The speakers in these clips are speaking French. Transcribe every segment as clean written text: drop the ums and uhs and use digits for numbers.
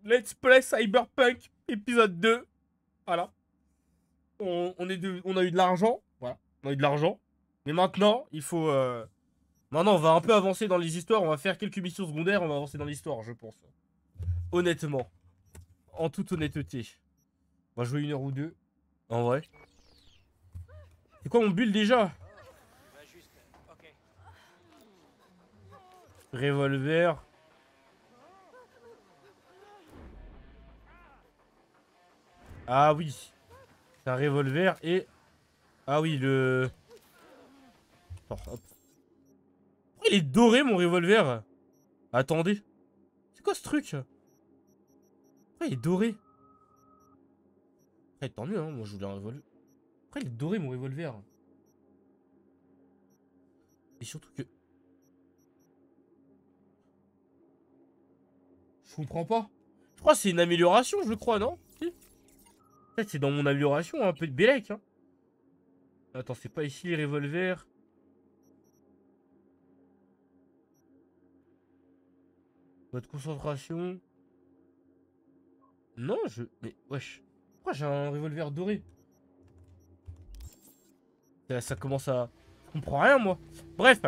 Let's play Cyberpunk épisode 2. Voilà. On a eu de l'argent. Voilà. On a eu de l'argent. Mais maintenant, il faut... Maintenant, on va un peu avancer dans les histoires. On va faire quelques missions secondaires. On va avancer dans l'histoire, je pense. Honnêtement. En toute honnêteté. On va jouer 1 heure ou 2. En vrai. C'est quoi mon build déjà? Revolver. Ah oui. C'est un revolver et... Ah oui, le... Attends, hop. Pourquoi il est doré mon revolver? Attendez. C'est quoi ce truc? Pourquoi il est doré? Après, tant mieux, hein. Moi je voulais un revolver. Pourquoi il est doré mon revolver? Et surtout que... Je comprends pas. Je crois que c'est une amélioration, je crois, non? Si. Peut-être c'est dans mon amélioration, un peu de Bélec, hein. Attends, c'est pas ici les revolvers. Votre concentration. Non, je... Mais, wesh. Pourquoi j'ai un revolver doré? Ça commence à... Je comprends rien, moi. Bref.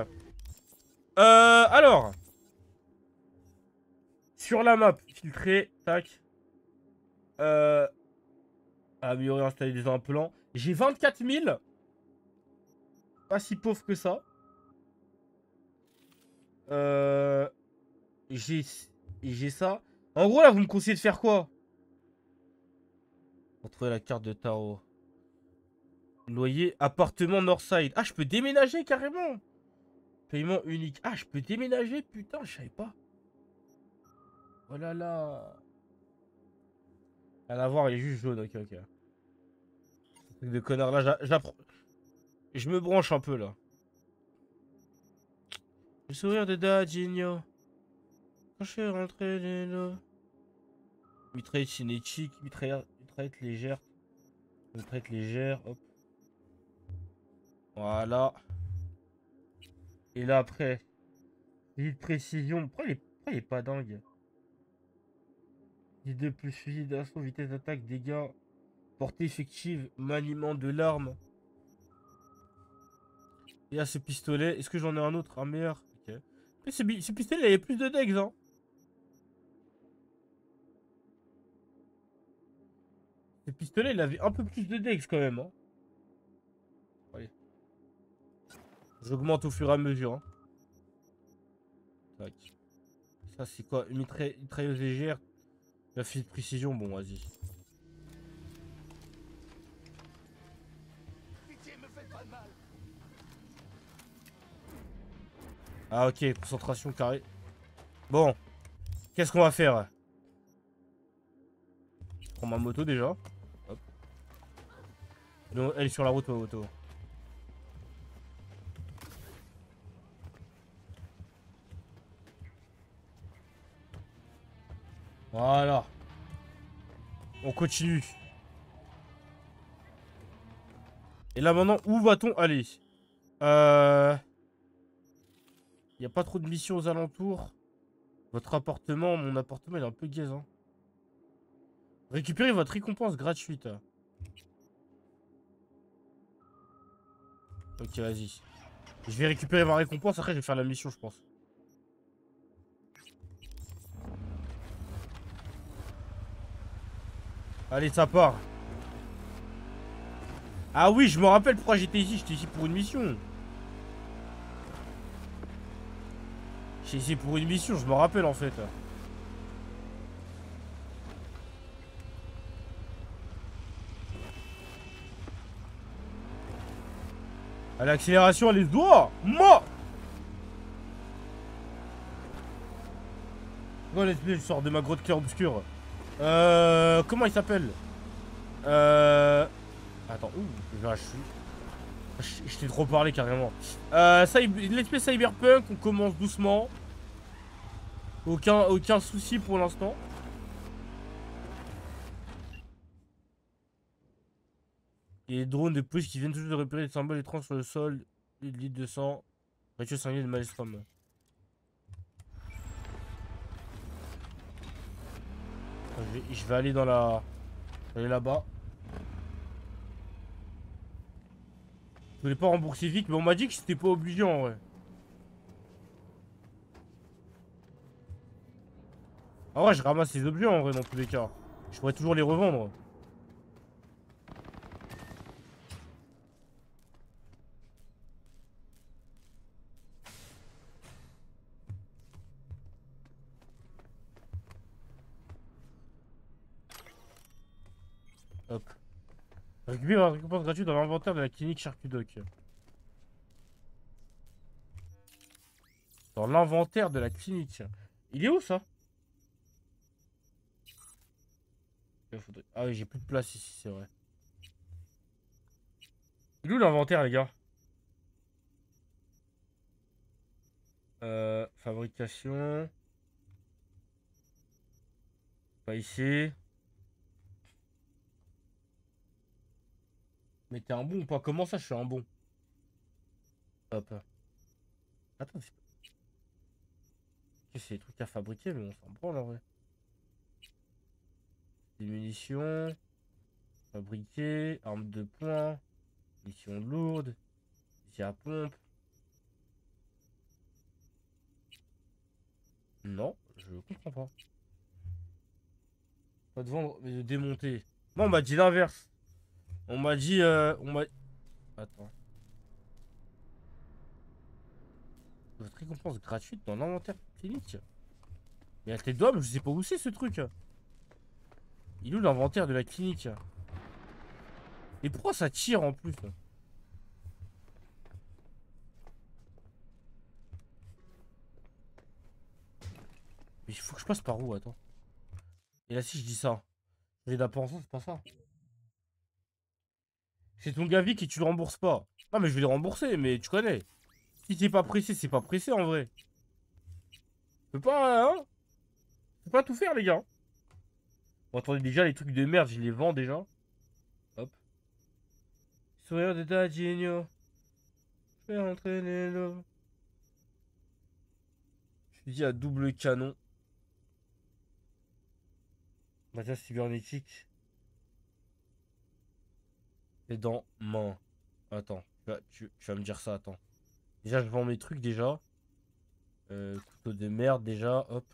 Alors. Sur la map, filtré, tac. Améliorer, installer des implants. J'ai 24 000. Pas si pauvre que ça. Euh... J'ai ça. En gros, là, vous me conseillez de faire quoi? Retrouver la carte de tarot. Loyer, appartement Northside. Ah, je peux déménager carrément. Paiement unique. Ah, je peux déménager, putain, je savais pas. Oh là là. Rien à voir, il est juste jaune, ok, ok. Truc de connard, là, j'apprends. Je me branche un peu, là. Le sourire de Dadinho. Quand je suis rentré les lots. Mitraillette cinétique, mitraillette légère. Mitraillette légère, hop. Voilà. Et là, après, vie de précision. Pourquoi il est pas dingue? Vie de plus, fusil d'assaut, vitesse d'attaque, dégâts. Portée effective, maniement de l'arme. Et là, ce pistolet. Est-ce que j'en ai un autre? Un meilleur? Ok. Mais ce pistolet, il avait plus de dex, hein. Ce pistolet, il avait un peu plus de dex quand même, hein. Allez. J'augmente au fur et à mesure, hein. Tac. Ça, c'est quoi? Une mitrailleuse légère. La fille de précision, bon, vas-y. Ah, ok, concentration carré. Bon, qu'est-ce qu'on va faire? Je prends ma moto déjà. Hop. Non, elle est sur la route, ma moto. Voilà. On continue. Et là maintenant, où va-t-on aller? Il n'y a pas trop de missions aux alentours. Votre appartement, mon appartement, il est un peu gaze, hein. Récupérez votre récompense gratuite. Ok, vas-y. Je vais récupérer ma récompense, après je vais faire la mission, je pense. Allez, ça part. Ah oui, je me rappelle pourquoi j'étais ici. J'étais ici pour une mission. J'étais ici pour une mission, je me rappelle en fait. À l'accélération, elle se doit. Moi. Bon, laisse-moi, je sors de ma grotte claire obscure. Comment il s'appelle? Attends, ouh, là, je t'ai trop parlé carrément. L'espèce Cyberpunk, on commence doucement. Aucun souci pour l'instant. Et les drones de police qui viennent toujours de repérer des symboles étranges sur le sol. Des litres de sang. Rituel sanguin de Maelstrom. Je vais aller dans la... Je vais aller là-bas. Je voulais pas rembourser vite, mais on m'a dit que c'était pas obligé en vrai. Ah ouais, je ramasse les objets en vrai dans tous les cas. Je pourrais toujours les revendre. Hop. Récupère la récompense gratuite dans l'inventaire de la clinique Charcudoc. Dans l'inventaire de la clinique. Il est où ça? Ah oui, j'ai plus de place ici, c'est vrai. Il est où l'inventaire, les gars? Fabrication. Pas ici. Mais t'es un bon ou pas? Comment ça, je suis un bon? Hop. Attends, c'est des trucs à fabriquer, mais on s'en branle en vrai. Des munitions. Fabriquer. Armes de poing. Munitions lourdes. Ici à pompe. Non, je comprends pas. Pas de vendre, mais de démonter. Moi, on m'a dit l'inverse. On m'a dit. Attends. Votre récompense gratuite dans l'inventaire clinique. Mais elle t'est doigt, mais je sais pas où c'est ce truc. Il est où l'inventaire de la clinique? Et pourquoi ça tire en plus? Mais il faut que je passe par où? Attends. Et là, si je dis ça, j'ai d'apprendre, c'est pas ça. C'est ton Gavi qui tu le rembourses pas. Non, mais je vais les rembourser, mais tu connais. Si t'es pas pressé, c'est pas pressé en vrai. Je peux pas, hein? Je peux pas tout faire, les gars. Bon, attendez, déjà, les trucs de merde, je les vends déjà. Hop. Sourire de Dadinho. Je vais rentrer les lots. Je dis à double canon. Matière cybernétique. Et dans main. Attends, tu vas me dire ça, attends. Déjà, je vends mes trucs déjà. Couteau de merde déjà, hop.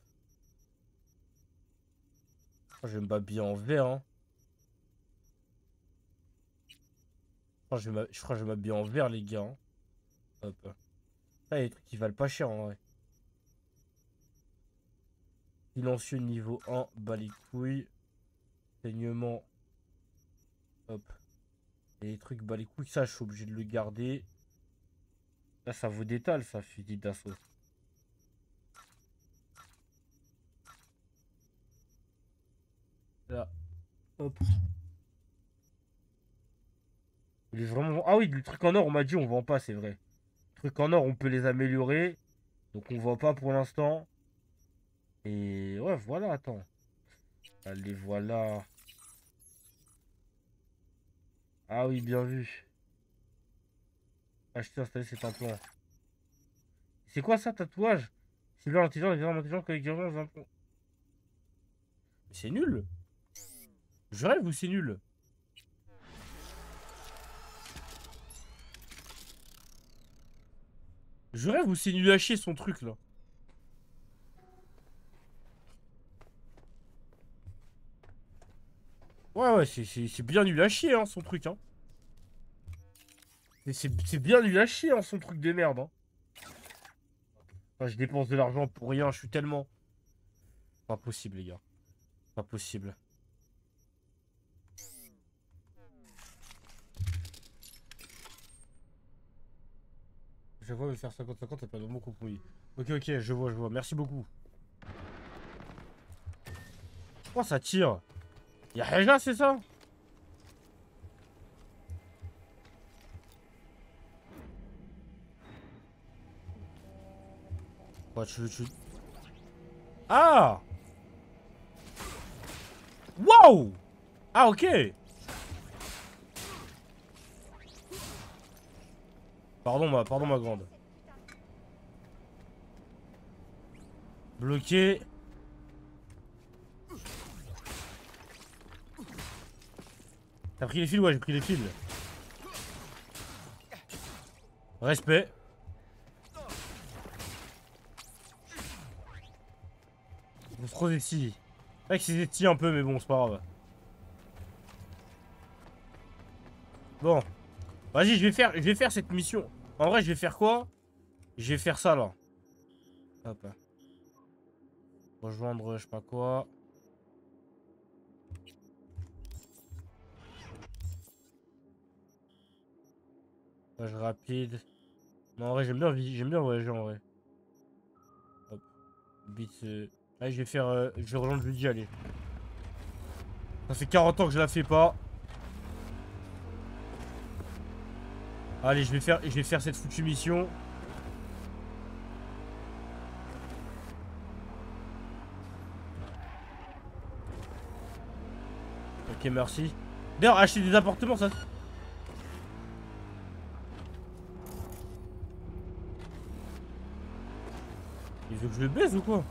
Je vais me m'habiller en vert, hein. Je crois que je vais m'habiller en vert, les gars, hein. Hop. Ah, il y a des trucs qui valent pas cher en vrai. Silencieux niveau 1, bas les couilles. Saignement. Hop. Et les trucs bas les couilles, ça, je suis obligé de le garder. Là, ça vaut d'étal, ça, fusil d'assaut. Là. Hop. Il est vraiment... Ah oui, le truc en or, on m'a dit, on vend pas, c'est vrai. Le truc en or, on peut les améliorer. Donc, on vend pas pour l'instant. Et ouais, voilà, attends. Allez, voilà. Ah oui, bien vu. Acheter, installer cet implant. C'est quoi ça, tatouage? Sylvain intelligent, les intelligents, collectif, implant. C'est nul. Je rêve ou c'est nul? Je rêve ou c'est nul à chier son truc là? Ouais, ouais, c'est bien nul à chier hein, son truc. Hein. C'est bien nul à chier hein, son truc de merde. Hein. Enfin, je dépense de l'argent pour rien, je suis tellement... Pas possible les gars. Pas possible. Je vois me faire 50-50, t'as pas de bon compromis. Ok, ok, je vois, je vois. Merci beaucoup. Pourquoi ça tire? Y'a Reja, c'est ça? Quoi, tu veux... Ah! Wow! Ah, ok! Pardon, ma grande. Bloqué. T'as pris les fils? Ouais, j'ai pris les fils. Respect. C'est trop Zeti. C'est vrai que c'est Zeti un peu, mais bon, c'est pas grave. Bon. Vas-y, je vais faire cette mission. En vrai, je vais faire quoi? Je vais faire ça, là. Hop. Rejoindre, je sais pas quoi. Voyage rapide. Non, en vrai, j'aime bien voyager, en vrai. Hop. Bit, allez, je vais faire... je vais rejoindre Luigi, allez. Ça fait 40 ans que je la fais pas. Allez, je vais faire cette foutue mission. Ok, merci. D'ailleurs, acheter des appartements, ça... Il veut que je le baise ou quoi?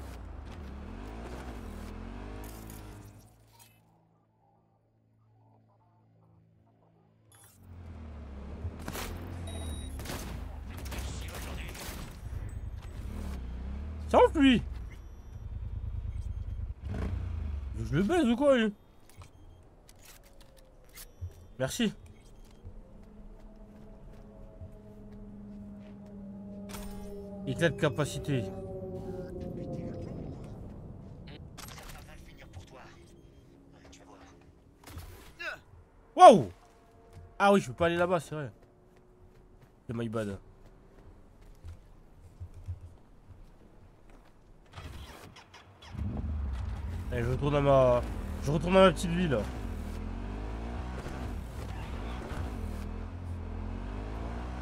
C'est ouf, lui! Il veut que je le baise ou quoi, lui? Merci. Éclat de capacité. Waouh! Ah oui, je peux pas aller là-bas, c'est vrai. C'est my bad. Allez, je retourne à ma... Je retourne à ma petite ville.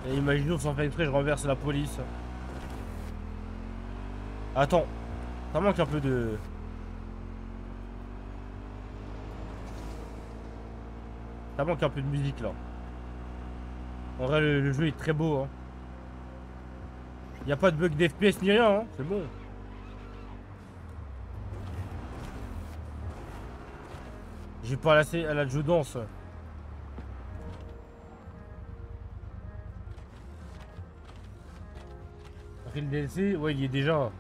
Et imaginons sans faire exprès, je renverse la police. Attends. Ça manque un peu de... Ça manque un peu de musique, là. En vrai, le jeu est très beau, hein. Y a pas de bug d'FPS ni rien, hein. C'est bon. J'ai pas lassé à la jeu danse. Après le DLC, ouais, il y est déjà.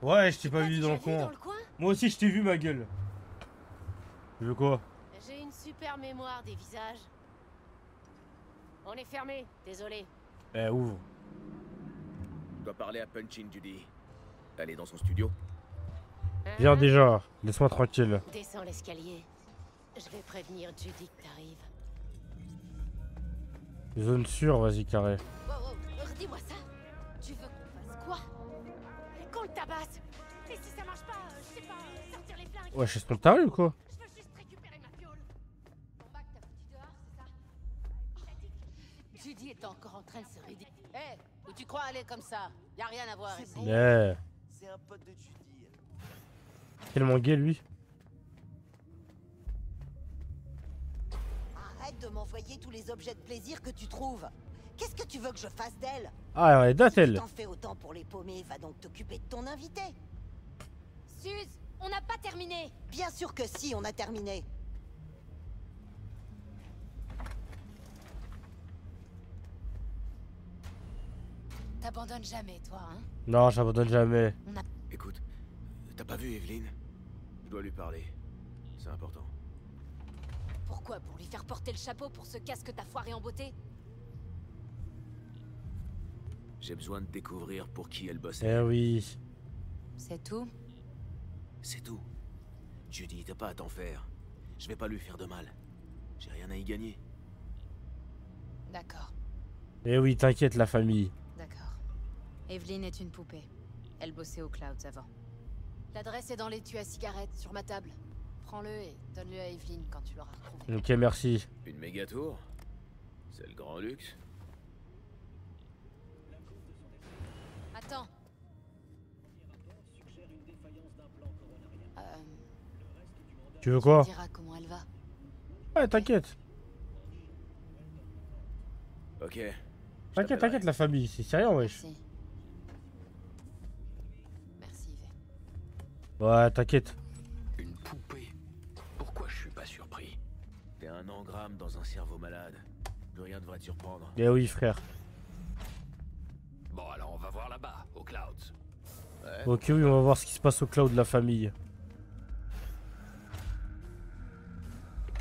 Ouais, je t'ai pas vu dans le coin. Moi aussi, je t'ai vu, ma gueule. Tu veux quoi? J'ai une super mémoire des visages. On est fermé, désolé. Eh, ouvre. Je dois parler à Punchin, Judy. Elle est dans son studio. Viens déjà, laisse-moi tranquille. Descends l'escalier. Je vais prévenir Judy que t'arrives. Zone sûre, vas-y, carré. Wow, redis-moi ça. Tu veux qu'on fasse quoi? Qu'on le tabasse. Et si ça marche pas, je sais pas, sortir les flingues. Ouais, je suis spontané ou quoi? Je veux juste récupérer ma fiole. Ton bac t'as foutu dehors, c'est ça? Il a dit que... Judy est encore en train de se ridiculiser. Hé, où tu crois aller comme ça? Y a rien à voir ici. Yeah. C'est un pote de Judy. Tellement gay, lui. Arrête de m'envoyer tous les objets de plaisir que tu trouves. Qu'est-ce que tu veux que je fasse d'elle? Ah, elle est date, Si tu elle. t'en fais autant pour les paumer, va donc t'occuper de ton invité. Suze, on n'a pas terminé. Bien sûr que si, on a terminé. T'abandonnes jamais, toi, hein? Non, j'abandonne jamais. Écoute, t'as pas vu Evelyn? Je dois lui parler. C'est important. Pourquoi? Pour lui faire porter le chapeau pour ce casque t'as foiré en beauté? J'ai besoin de découvrir pour qui elle bossait. Eh oui. C'est tout? C'est tout. Judy, t'as pas à t'en faire. Je vais pas lui faire de mal. J'ai rien à y gagner. D'accord, Eh oui, t'inquiète, la famille. d'accord. Evelyn est une poupée. Elle bossait au Clouds avant. L'adresse est dans l'étui à cigarettes, sur ma table. Prends-le et donne-le à Evelyn quand tu l'auras retrouvé. Ok, merci. Une méga tour? C'est le grand luxe? Attends. Tu veux Tu quoi? me diras comment elle va. Ouais, t'inquiète. Ok. je T'inquiète, t'appellerai. t'inquiète, la famille, c'est sérieux, wesh. Merci. Merci, Yves. Ouais, t'inquiète. Une poupée. Pourquoi je suis pas surpris? T'es un engramme dans un cerveau malade. Plus rien devrait te surprendre. Eh oui, frère. Bon, alors on va voir là-bas, au Clouds. Ouais. Ok, oui, on va voir ce qui se passe au cloud de la famille.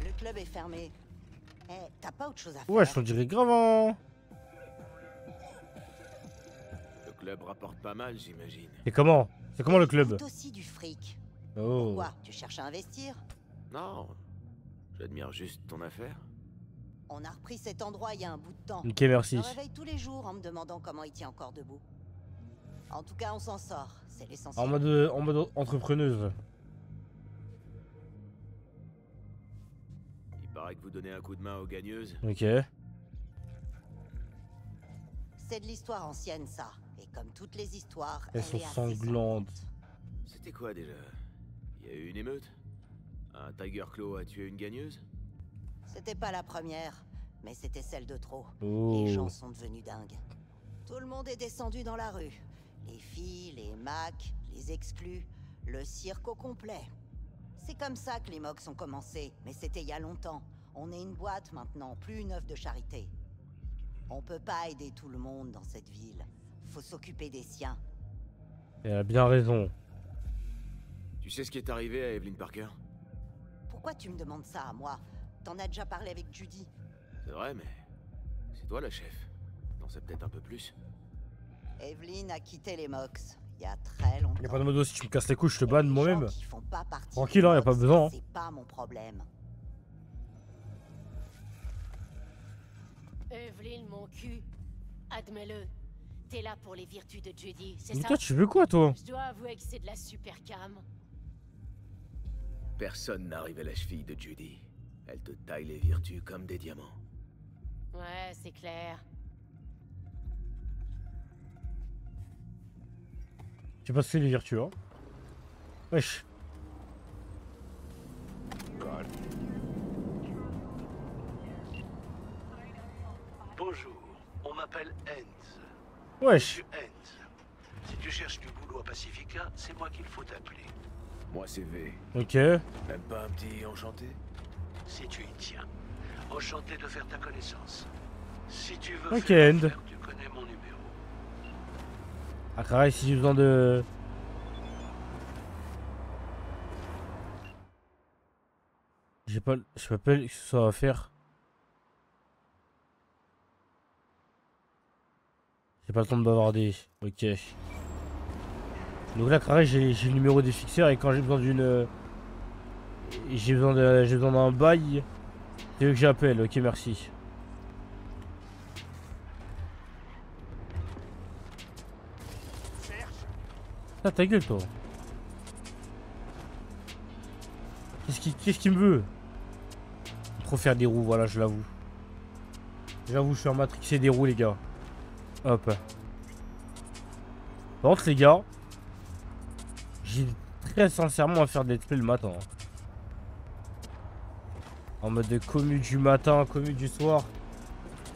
Le club est fermé. Eh, t'as pas autre chose à faire? Ouais, je t'en dirais grave, hein. Le club rapporte pas mal, j'imagine. Et comment? C'est comment le Il club? coûte aussi du fric. Oh. Pourquoi? Tu cherches à investir? Non, j'admire juste ton affaire. On a repris cet endroit il y a un bout de temps. Ok, Je merci. me réveille tous les jours en me demandant comment il tient encore debout. En tout cas, on s'en sort. C'est l'essentiel. En mode entrepreneuse. Il paraît que vous donnez un coup de main aux gagneuses. Ok. C'est de l'histoire ancienne, ça. Et comme toutes les histoires, Elles elle sont est assez sanglantes. sanglante. C'était quoi déjà? Il y a eu une émeute? Un Tiger Claw a tué une gagneuse? C'était pas la première, mais c'était celle de trop. Oh. Les gens sont devenus dingues. Tout le monde est descendu dans la rue. Les filles, les macs, les exclus, le cirque au complet. C'est comme ça que les MOX ont commencé, mais c'était il y a longtemps. On est une boîte maintenant, plus une œuvre de charité. On peut pas aider tout le monde dans cette ville. Faut s'occuper des siens. Elle a bien raison. Tu sais ce qui est arrivé à Evelyn Parker? Pourquoi tu me demandes ça à moi? T'en as déjà parlé avec Judy. C'est vrai, mais c'est toi la chef. T'en sais peut-être un peu plus. Evelyn a quitté les MOX il y a très longtemps. Y'a pas de modo, si tu me casses les couilles, je te banne Les moi-même. gens qui font pas partie Tranquille, des hein, y a pas MOX, besoin, hein. C'est pas mon problème. Evelyn, mon cul. Admets-le. T'es là pour les vertus de Judy, c'est Mais ça? toi, tu veux quoi, toi? Je dois avouer que c'est de la super cam. Personne n'arrive à la cheville de Judy. Elle te taille les vertus comme des diamants. Ouais, c'est clair. Je sais pas si c'est les vertus, hein. Wesh. Bonjour, on m'appelle Hens. Wesh. Monsieur Hens. Si tu cherches du boulot à Pacifica, c'est moi qu'il faut appeler. Moi c'est V. Ok. Même pas un petit enchanté? Si tu y tiens. Enchanté de faire ta connaissance. Si tu veux Ok, faire End. affaire, tu connais mon numéro. Ah, carré, si j'ai besoin de... J'ai pas... Je m'appelle, que ce soit à faire. J'ai pas le temps de bavarder. Ok. Donc là, carré, j'ai le numéro des fixeurs et quand j'ai besoin d'une... J'ai besoin d'un bail. C'est eux que j'appelle. Ok, merci. Ah, ta gueule, toi. Qu'est-ce qu'il me veut? Trop faire des roues, voilà, je l'avoue. J'avoue, je suis un matrixé des roues, les gars. Hop. Par contre, les gars, j'ai très sincèrement à faire des let's play le matin. En mode de commu du matin, commu du soir.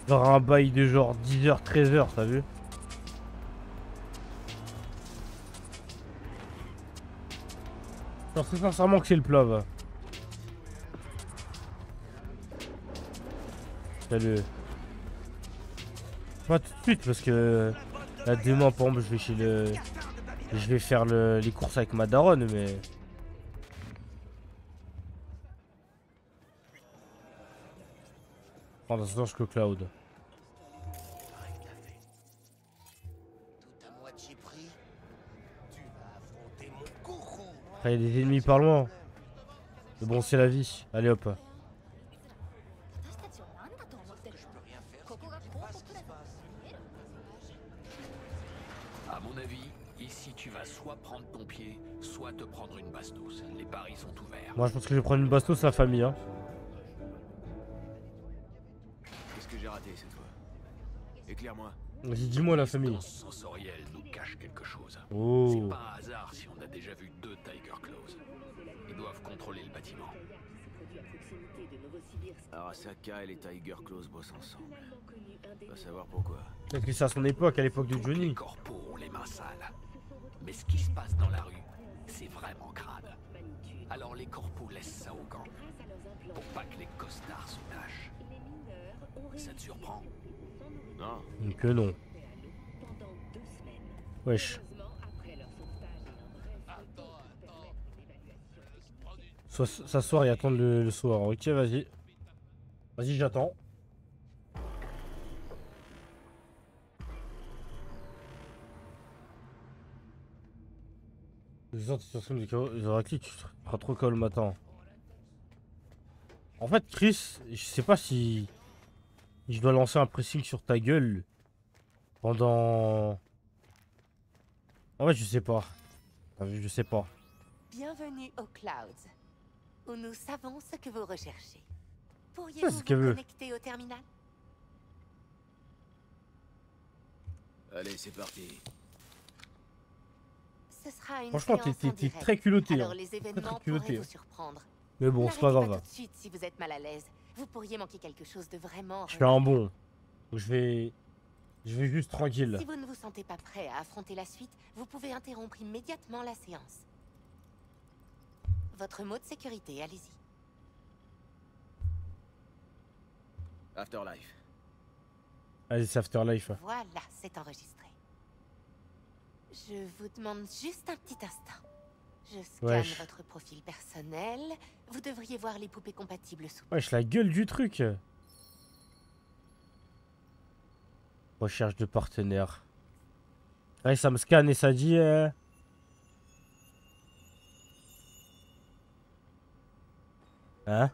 Genre un bail de genre 10h, 13h, t'as vu? Je pense très sincèrement que c'est le plat, va. Salut. Pas tout de suite parce que là demain par exemple je vais chez le. Je vais faire les courses avec ma daronne mais. Prends ça jusqu'au cloud. Tout à moitié prix. Tu vas affronter mon gourou. Après il y a des ennemis par loin. Mais bon c'est la vie. Allez hop. À mon avis, ici tu vas soit prendre ton pied, soit te prendre une bastos. Les paris sont ouverts. Moi je pense que je vais prendre une bastos à la famille hein. Qu'est-ce que j'ai raté cette fois? Éclaire-moi. Vas-y dis-moi la famille. L'expérience sensorielle nous cache quelque chose. Oh. C'est pas un hasard si on a déjà vu 2 Tiger Claws. Et doivent contrôler le bâtiment. Arasaka et les Tiger Claws bossent ensemble. Va savoir pourquoi. Peut-être que c'est à son époque, à l'époque de Tous Johnny. les corpos ont les mains sales. Mais ce qui se passe dans la rue, c'est vraiment crade. Alors les corpos laissent ça aux gants. Pour pas que les costards se tâchent. Ça te surprend? Non, Que non. Wesh. S'asseoir et attendre le soir. Ok, vas-y. Vas-y, j'attends. Les autres sur stream de Héraclite, tu seras trop calme le matin. En fait, Chris, je sais pas si je dois lancer un pressing sur ta gueule pendant. En fait, je sais pas. T'as vu, je sais pas. Bienvenue aux Clouds, où nous savons ce que vous recherchez. C'est Pourriez-vous ce vous qu'elle veut. connecter au terminal? allez, c'est parti. Ce sera une Franchement, séance en t'es direct. très culotté. Alors Hein. les Très événements culotté. pourraient Hein. vous surprendre. Mais bon, c'est pas N'arrêtez grave. tout de suite si vous êtes mal à l'aise. Vous pourriez manquer quelque chose de vraiment. Je fais un bon. Donc, je vais juste tranquille. Si vous ne vous sentez pas prêt à affronter la suite, vous pouvez interrompre immédiatement la séance. Votre mot de sécurité, allez-y. Afterlife. Allez, c'est Afterlife. Voilà, c'est enregistré. Je vous demande juste un petit instant. Je scanne Wesh. votre profil personnel. Vous devriez voir les poupées compatibles sous. Wesh, la gueule du truc. Recherche de partenaire. Ouais, ça me scanne et ça dit. Hein?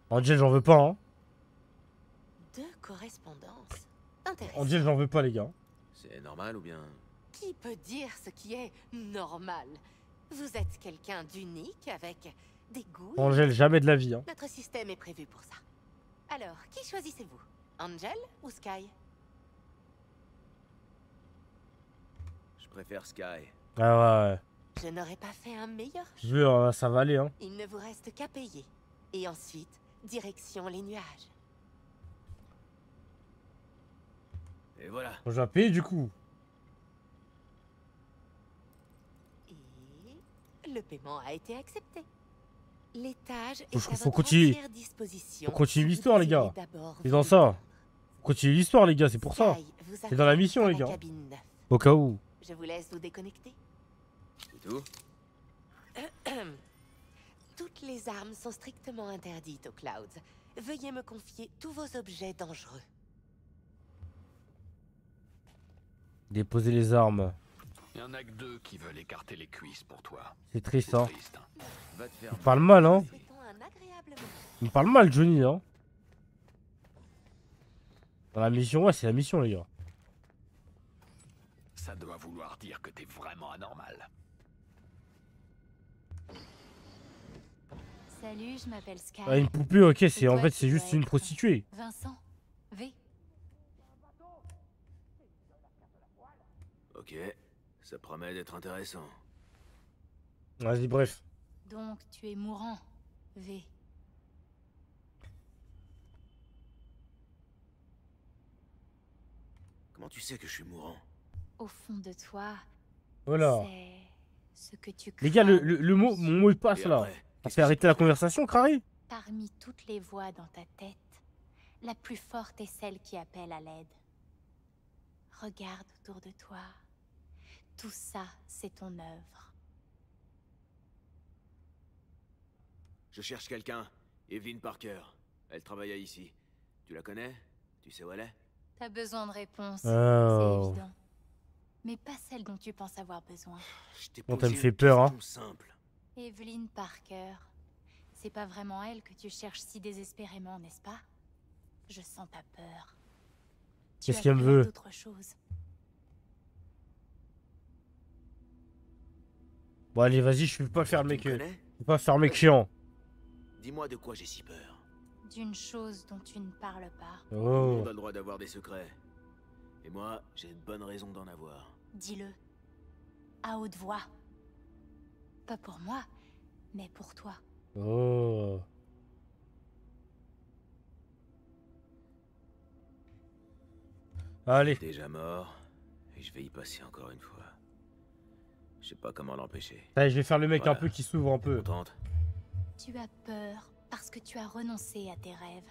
Angel, j'en veux pas, hein. Deux correspondances. Intéressant. Angel, j'en veux pas, les gars. C'est normal ou bien... Qui peut dire ce qui est normal? Vous êtes quelqu'un d'unique avec des goûts. Angel, jamais de la vie, hein. Notre système est prévu pour ça. Alors, qui choisissez-vous? Angel ou Sky? Je préfère Sky. Ah ouais. Je n'aurais pas fait un meilleur choix. Je veux, ça va aller, hein. Il ne vous reste qu'à payer. Et ensuite, direction les nuages. Et voilà. Bon, je vais payer du coup. Et le paiement a été accepté. L'étage est Faut à votre continuer. entière disposition. Faut continuer si vous l'histoire, les gars. désirez d'abord C'est vous dans ça. détendre. Continue l'histoire, les gars, c'est pour ça. Sky vous C'est dans la attend mission, à les la gars. cabine 9. Au cas où. Je vous laisse vous déconnecter. C'est tout? Toutes les armes sont strictement interdites aux Clouds. Veuillez me confier tous vos objets dangereux. Déposer les armes. Il y en a que deux qui veulent écarter les cuisses pour toi. C'est triste, C'est hein. triste. Va te faire... Il parle mal, hein. Souhaitons un agréable moment. Il parle mal, Johnny, hein. Dans la mission, ouais, c'est la mission, les gars. Ça doit vouloir dire que t'es vraiment anormal. Salut, je m'appelle Sky. Ah, une poupée, ok, c'est Et en toi, fait, tu c'est juste dois une être prostituée. Vincent. V. Ok, ça promet d'être intéressant. Vas-y, bref. Donc, tu es mourant. V. Comment tu sais que je suis mourant? Au fond de toi, Voilà. c'est ce que tu Les gars, crains mon mot il passe Et là. après, T'as qu'est-ce fait que arrêter j'ai la fait? conversation, Crary? Parmi toutes les voix dans ta tête, la plus forte est celle qui appelle à l'aide. Regarde autour de toi. Tout ça, c'est ton œuvre. Je cherche quelqu'un. Evelyn Parker. Elle travaille ici. Tu la connais? Tu sais où elle est? T'as besoin de réponses, Oh. c'est évident. Mais pas celle dont tu penses avoir besoin. Je t'ai Bon, posé ça me fait une peur, hein. question simple. Evelyn Parker. C'est pas vraiment elle que tu cherches si désespérément, n'est-ce pas? Je sens ta peur. Tu Qu'est-ce as qu'elle me peur veut? d'autre chose. Bon, allez, vas-y, je peux pas faire le Tu mec. me connais? Je peux pas faire le mec chiant. Dis-moi de quoi j'ai si peur. D'une chose dont tu ne parles pas. Tout le Oh. monde a le droit d'avoir des secrets. Et moi, j'ai une bonne raison d'en avoir. Dis-le. À haute voix. Pas pour moi, mais pour toi. Oh. Allez. Déjà mort, et je vais y passer encore une fois. Je sais pas comment l'empêcher. Allez, je vais faire le mec un Voilà. peu qui s'ouvre un T'es peu. contente? Tu as peur parce que tu as renoncé à tes rêves.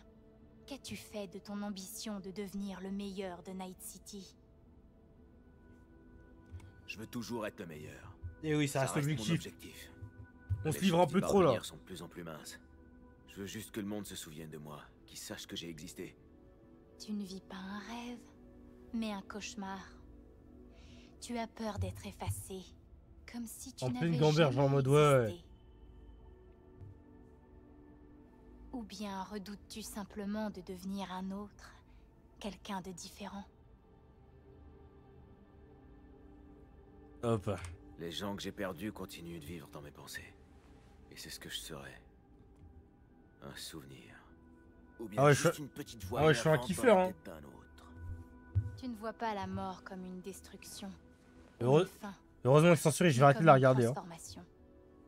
Qu'as-tu fait de ton ambition de devenir le meilleur de Night City? Je veux toujours être le meilleur. Et oui, ça reste mon l'objectif. objectif. On se Les livre un chances peu d'y trop là. parvenir sont de plus en plus minces. Je veux juste que le monde se souvienne de moi, qu'il sache que j'ai existé. Tu ne vis pas un rêve, mais un cauchemar. Tu as peur d'être effacé, comme si tu En n'avais pleine gamberge, jamais en mode, ouais. existé. Ou bien redoutes-tu simplement de devenir un autre, quelqu'un de différent? Hop. Les gens que j'ai perdus continuent de vivre dans mes pensées. Et c'est ce que je serai. Un souvenir. Ou bien Ah ouais, juste une petite voix ah ouais, je suis un énervante dans kiffeur, la hein. tête d'un autre. Tu ne vois pas la mort comme une destruction, ou Heureux- une fin, Heureusement que c'est censuré, je vais mais arrêter de comme la une regarder. Hein. transformation.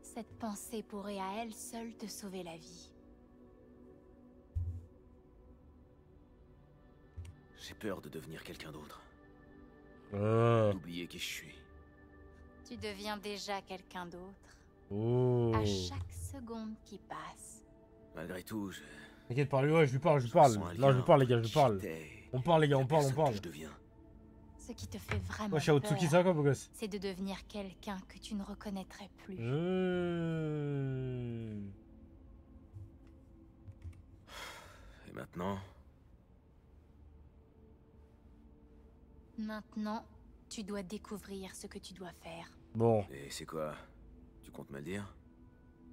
Cette pensée pourrait à elle seule te sauver la vie. J'ai peur de devenir quelqu'un d'autre. Ah. D'oublier qui je suis. Tu deviens déjà quelqu'un d'autre, Oh. à chaque seconde qui passe. Malgré tout, T'inquiète, parle, ouais, je lui parle, je je parle. ressens un Non, je lien lui parle, les entre gars, je qui parle. j'étais et On parle, les gars, la on parle, on personne parle. que je deviens. Ce qui te fait vraiment Moi, je suis Otsuki, peur, ça quoi, beau gosse? c'est de devenir quelqu'un que tu ne reconnaîtrais plus. Et maintenant, Maintenant, tu dois découvrir ce que tu dois faire. Bon. et c'est quoi? Tu comptes me le dire?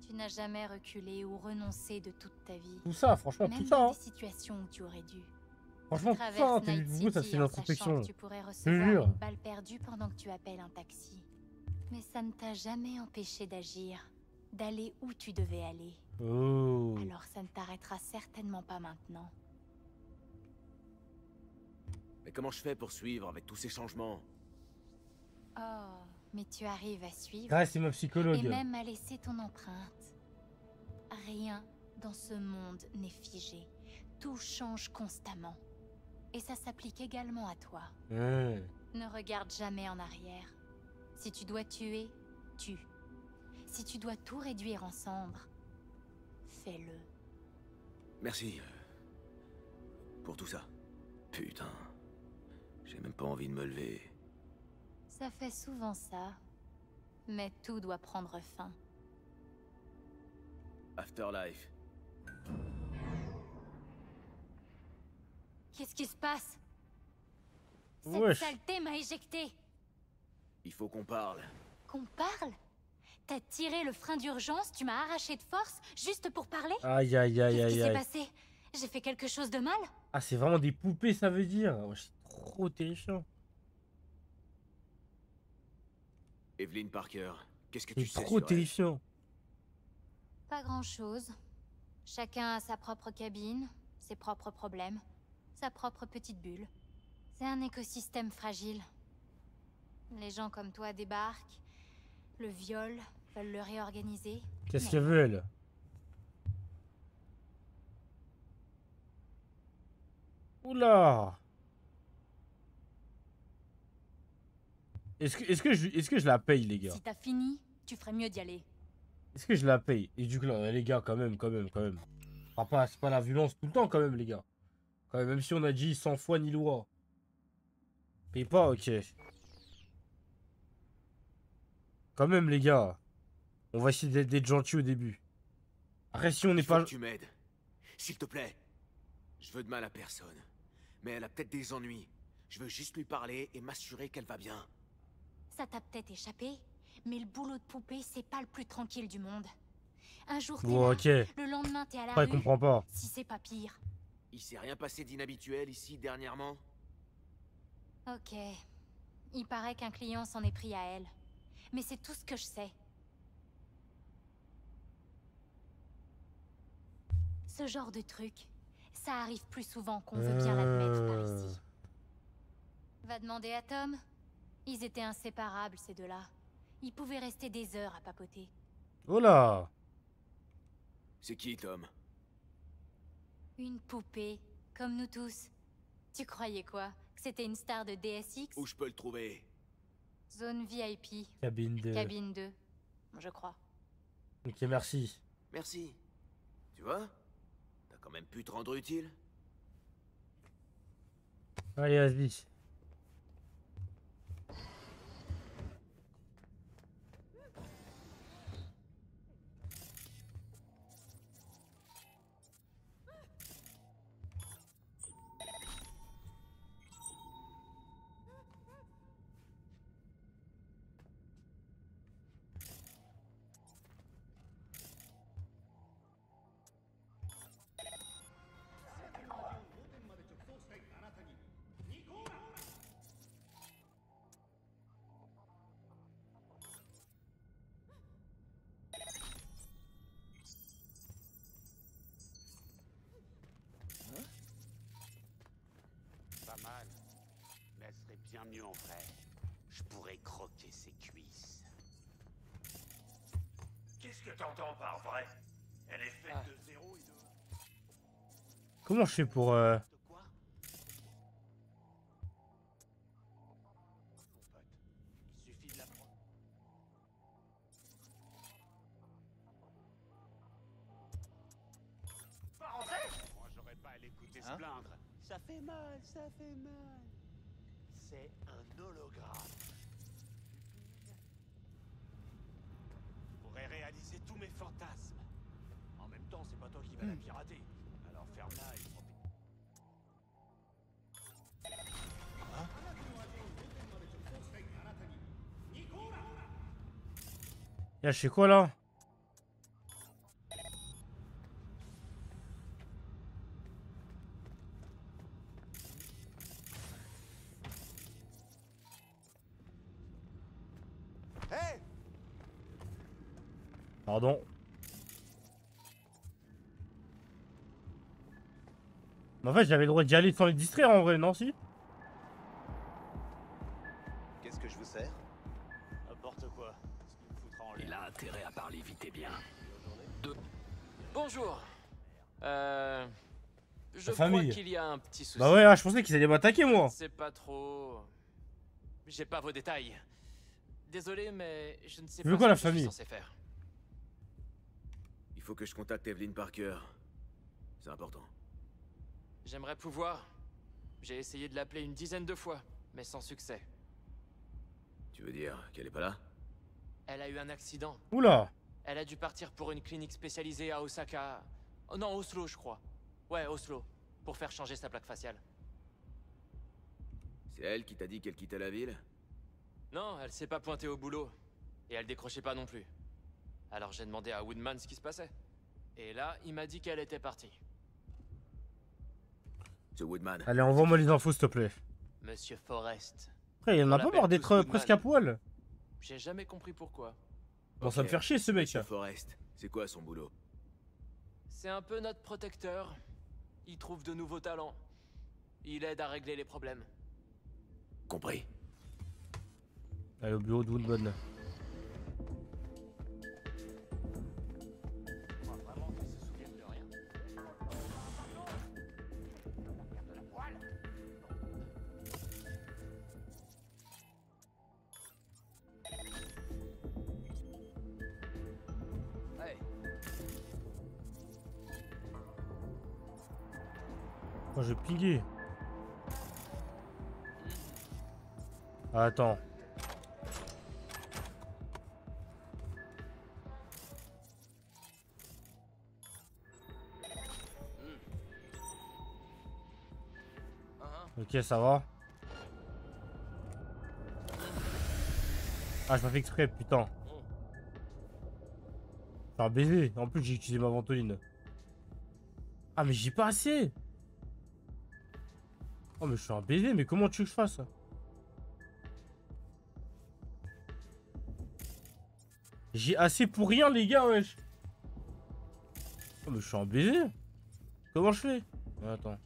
Tu n'as jamais reculé ou renoncé de toute ta vie. Tout ça, franchement, Même tout ça. dans Hein. des situations où tu aurais dû. Franchement, tout Traverse ça. Hein. Night Vous, ça, City c'est une en sachant introspection. que tu pourrais recevoir jure. une balle perdue pendant que tu appelles un taxi. Mais ça ne t'a jamais empêché d'agir, d'aller où tu devais aller. Oh. Alors ça ne t'arrêtera certainement pas maintenant. Mais comment je fais pour suivre avec tous ces changements? Oh, mais tu arrives à suivre Ah, c'est ma et psychologue. même à laisser ton empreinte. Rien dans ce monde n'est figé. Tout change constamment. Et ça s'applique également à toi. Hein. Ne regarde jamais en arrière. Si tu dois tuer, tue. Si tu dois tout réduire en cendres, fais-le. Merci. Pour tout ça. Putain. J'ai même pas envie de me lever. Ça fait souvent ça. Mais tout doit prendre fin. Afterlife. Qu'est-ce qui se passe? Cette Wesh. saleté m'a éjecté. Il faut qu'on parle. Qu'on parle? T'as tiré le frein d'urgence, tu m'as arraché de force, juste pour parler? Aïe, aïe, aïe, Qu'est-ce qui aïe, s'est aïe. passé? J'ai fait quelque chose de mal? Ah, c'est vraiment des poupées, ça veut dire. Oh, c'est trop terrifiant. Evelyn Parker, qu'est-ce que tu C'est sais trop sur elle? terrifiant. Pas grand-chose. Chacun a sa propre cabine, ses propres problèmes, sa propre petite bulle. C'est un écosystème fragile. Les gens comme toi débarquent, le violent, veulent le réorganiser. Qu'est-ce mais qu'elle veut, elle? Oula! Est-ce que je la paye, les gars? si t'as fini, tu ferais mieux d'y aller. Est-ce que je la paye? Et du coup, là, les gars, quand même. Enfin, c'est pas la violence tout le temps, quand même, les gars. Quand même si on a dit sans foi ni loi. Paye pas, ok. Quand même, les gars. On va essayer d'être gentil au début. Après, si on n'est Il faut pas... que tu m'aides. S'il te plaît. Je veux de mal à personne. Mais elle a peut-être des ennuis. Je veux juste lui parler et m'assurer qu'elle va bien. Ça t'a peut-être échappé, mais le boulot de poupée, c'est pas le plus tranquille du monde. Un jour t'es Bon, là, ok. le lendemain t'es à la Après, rue, elle comprend pas. si c'est pas pire. Il s'est rien passé d'inhabituel ici dernièrement? Ok. Il paraît qu'un client s'en est pris à elle. Mais c'est tout ce que je sais. Ce genre de truc, ça arrive plus souvent qu'on veut bien l'admettre par ici. Va demander à Tom. Ils étaient inséparables, ces deux-là. Ils pouvaient rester des heures à papoter. Oh là! C'est qui, Tom? Une poupée, comme nous tous. Tu croyais quoi? Que c'était une star de DSX? Où je peux le trouver? Zone VIP. Cabine 2. Cabine 2, je crois. Ok, merci. Merci. Tu vois? T'as quand même pu te rendre utile. Allez, vas-y. Pas mal. Mais elle serait bien mieux en vrai. Je pourrais croquer ses cuisses. Qu'est-ce que t'entends par vrai? Elle est faite de 0 et de... Comment je fais pour... De quoi? Mon pote, il suffit de la prendre. Pas rentrer? Moi, j'aurais pas à l'écouter se plaindre. Ça fait mal, ça fait mal. C'est un hologramme. Pourrais réaliser tous mes fantasmes. En même temps, c'est pas toi qui vas la pirater. Alors ferme-la et profite. Y'a, je fais quoi là? Hey! Pardon. Mais en fait, j'avais le droit d'y aller sans les distraire en vrai, non si? Qu'est-ce que je vous sers? N'importe quoi. Ce qui me foutra en l'air. Il a intérêt à parler vite et bien. Bonjour. Je La crois famille. qu'il y a un petit souci. Bah ouais, ah, je pensais qu'ils allaient m'attaquer moi. C'est pas trop. J'ai pas vos détails. Désolé, mais je ne sais Tu veux pas quoi, ce la que je suis famille? censé faire. Il faut que je contacte Evelyn Parker. C'est important. J'aimerais pouvoir. J'ai essayé de l'appeler une dizaine de fois, mais sans succès. Tu veux dire qu'elle est pas là? Elle a eu un accident. Oula. Elle a dû partir pour une clinique spécialisée à Osaka. Oh non, Oslo, je crois. Ouais, Oslo. Pour faire changer sa plaque faciale. C'est elle qui t'a dit qu'elle quittait la ville? Non, elle s'est pas pointée au boulot. Et elle décrochait pas non plus. Alors j'ai demandé à Woodman ce qui se passait. Et là, il m'a dit qu'elle était partie. Ce Woodman. Allez, envoie-moi les infos s'il te plaît. Monsieur Forrest. Après, il en On a pas l'appelle marre d'être tous Woodman. presque à poil. J'ai jamais compris pourquoi. Bon, ça me fait chier ce mec. Monsieur Forrest, c'est quoi son boulot? C'est un peu notre protecteur. Il trouve de nouveaux talents. Il aide à régler les problèmes. Compris. Allez, au bureau de Woodman. Je crois vraiment qu'ils se souviennent de rien. De la poêle? Hey, Oh, je vais pinguer. Ah, attends. Ok, ça va. Ah, je m'en fais exprès, putain. C'est un baiser. En plus, j'ai utilisé ma ventoline. Ah, mais j'ai pas assez. Oh, mais je suis un baiser. Mais comment tu veux que je fasse ça? J'ai assez pour rien, les gars, wesh. Oh, mais je suis un baiser. Comment je fais? Attends.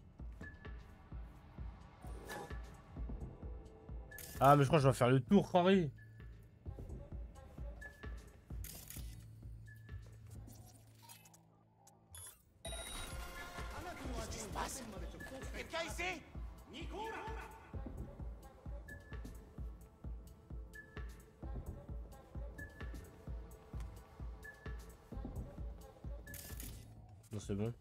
Ah, mais je crois que je vais faire le tour, Henri. passe? Quelqu'un ici? Non, c'est bon.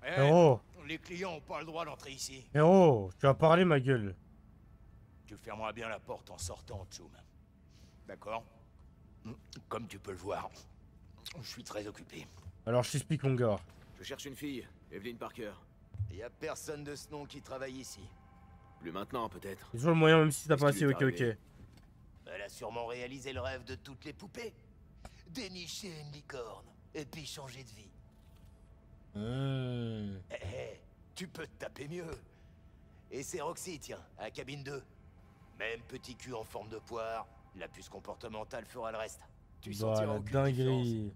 Eh, Héros, les clients ont pas le droit d'entrer ici. héros, tu vas parler ma gueule. Tu fermeras bien la porte en sortant, Tchoum. D'accord? Comme tu peux le voir, je suis très occupé. Alors je t'explique mon gars. Je cherche une fille, Evelyn Parker. Y a personne de ce nom qui travaille ici. Plus maintenant, peut-être. C'est toujours le moyen même si t'as Qu'est-ce pas qui assez, lui est ok arrivé? Elle a sûrement réalisé le rêve de toutes les poupées. Dénicher une licorne, et puis changer de vie. Tu peux te taper mieux. Et c'est Roxy, tiens, à la cabine 2. Même petit cul en forme de poire, la puce comportementale fera le reste. Tu Bah sentiras la aucune différence. dinguerie.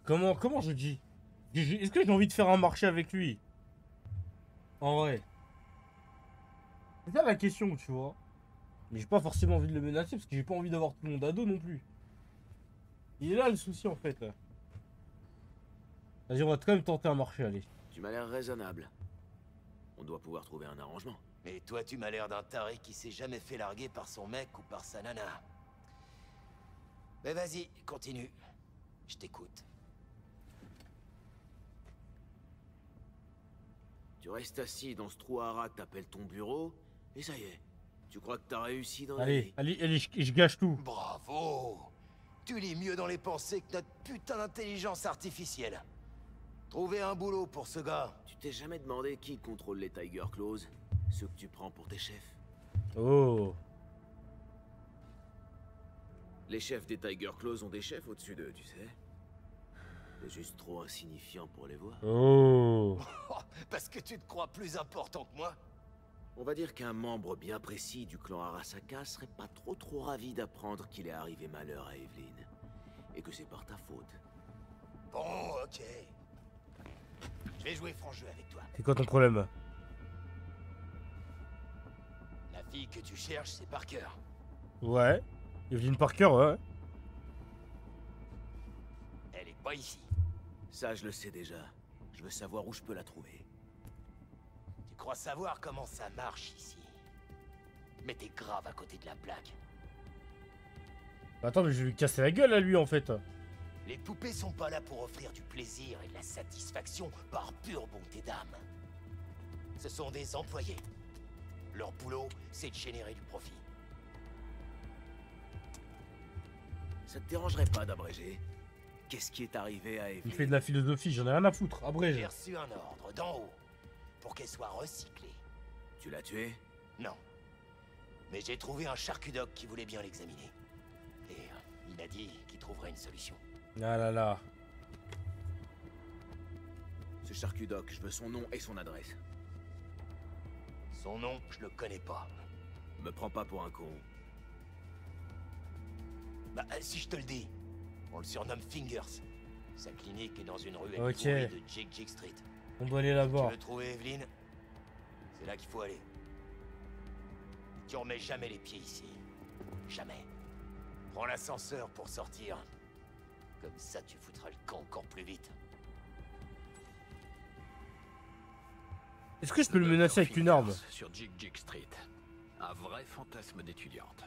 Comment je dis? Est-ce que j'ai envie de faire un marché avec lui? En vrai. C'est ça la question, tu vois. Mais j'ai pas forcément envie de le menacer parce que j'ai pas envie d'avoir tout le monde à dos non plus. Il est là le souci en fait. Vas-y, on va quand même tenter un marché, allez. Tu m'as l'air raisonnable. On doit pouvoir trouver un arrangement. Mais toi, tu m'as l'air d'un taré qui s'est jamais fait larguer par son mec ou par sa nana. Mais vas-y, continue. Je t'écoute. Tu restes assis dans ce trou à rats que t'appelles ton bureau, et ça y est. Tu crois que t'as réussi dans la Allez, vie? allez, je gâche tout. Bravo! Tu lis mieux dans les pensées que notre putain d'intelligence artificielle. Trouver un boulot pour ce gars. Tu t'es jamais demandé qui contrôle les Tiger Claws? Ceux que tu prends pour tes chefs? Oh. Les chefs des Tiger Claws ont des chefs au-dessus d'eux, tu sais. T'es juste trop insignifiant pour les voir. Oh. Parce que tu te crois plus important que moi? On va dire qu'un membre bien précis du clan Arasaka serait pas trop ravi d'apprendre qu'il est arrivé malheur à Evelyn. Et que c'est par ta faute. Bon, ok. Je vais jouer franc jeu avec toi. C'est quoi ton problème? La fille que tu cherches, c'est Parker. Ouais. Evelyn Parker, ouais. Elle est pas ici. Ça, je le sais déjà. Je veux savoir où je peux la trouver. Tu crois savoir comment ça marche ici? Mais t'es grave à côté de la plaque. Attends, mais je vais lui casser la gueule à lui en fait. Les poupées sont pas là pour offrir du plaisir et de la satisfaction par pure bonté d'âme. Ce sont des employés. Leur boulot, c'est de générer du profit. Ça te dérangerait pas d'abréger? Qu'est-ce qui est arrivé à Il Evelyn? fait de la philosophie, j'en ai rien à foutre. J'ai Abrège. reçu un ordre d'en haut pour qu'elle soit recyclée. Tu l'as tuée? Non. Mais j'ai trouvé un charcudoc qui voulait bien l'examiner. Et il a dit qu'il trouverait une solution. Ah là là. Ce charcudoc, je veux son nom et son adresse. Son nom, je le connais pas. Me prends pas pour un con. Bah, si je te le dis, on le surnomme Fingers. Sa clinique est dans une rue Ok. pourrie de Jig Street. On doit aller Tu là-bas. veux trouver Evelyn? C'est là qu'il faut aller. Tu remets jamais les pieds ici. Jamais. Prends l'ascenseur pour sortir. Comme ça, tu foutras le camp encore plus vite. Est-ce que je peux le menacer avec une arme? Sur Jig Street. Un vrai fantasme d'étudiante.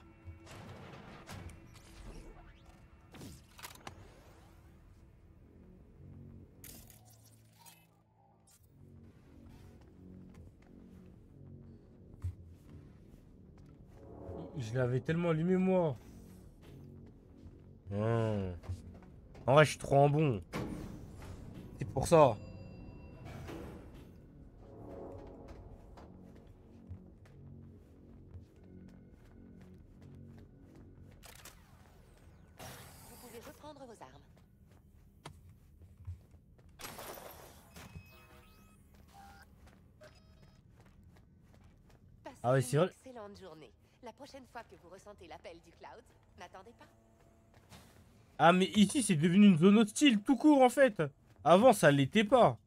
Je l'avais tellement allumé moi. En vrai, je suis trop en bon. C'est pour ça. Vous pouvez reprendre vos armes. Passez Ah ouais, c'est une vrai. excellente journée. La prochaine fois que vous ressentez l'appel du Cloud, n'attendez pas. Ah mais ici c'est devenu une zone hostile tout court en fait. Avant ça l'était pas.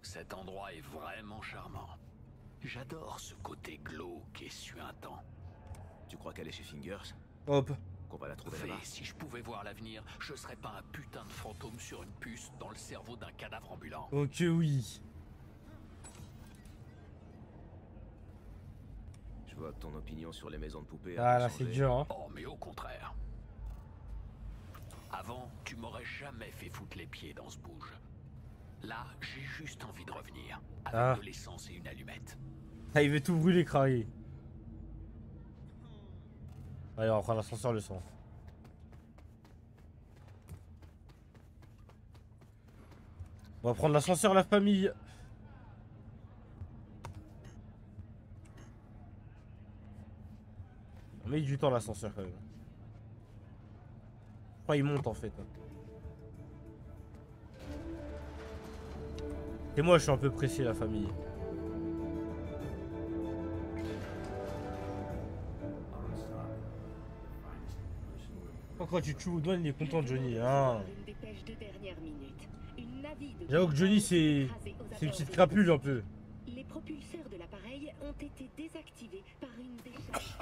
Cet endroit est vraiment charmant. J'adore ce côté glauque et suintant. Tu crois qu'elle est chez Fingers? Hop. Qu'on va la trouver V, là-bas? si je pouvais voir l'avenir, je serais pas un putain de fantôme sur une puce dans le cerveau d'un cadavre ambulant. Ok oui. Je vois que ton opinion sur les maisons de poupées Ah a là changé. c'est dur hein. Oh, mais au contraire. Avant, tu m'aurais jamais fait foutre les pieds dans ce bouge. Là, j'ai juste envie de revenir. Avec Ah. de l'essence et une allumette. Ah il veut tout brûler Crary. Allez on va prendre l'ascenseur le sang. On va prendre l'ascenseur la famille. On met du temps l'ascenseur quand même. Je crois qu'il monte en fait. Et moi je suis un peu pressé la famille. Quand tu tues Woodman il est content Johnny. Hein. J'avoue que Johnny c'est une petite crapule un peu. Les propulseurs de l'appareil ont été désactivés par une décharge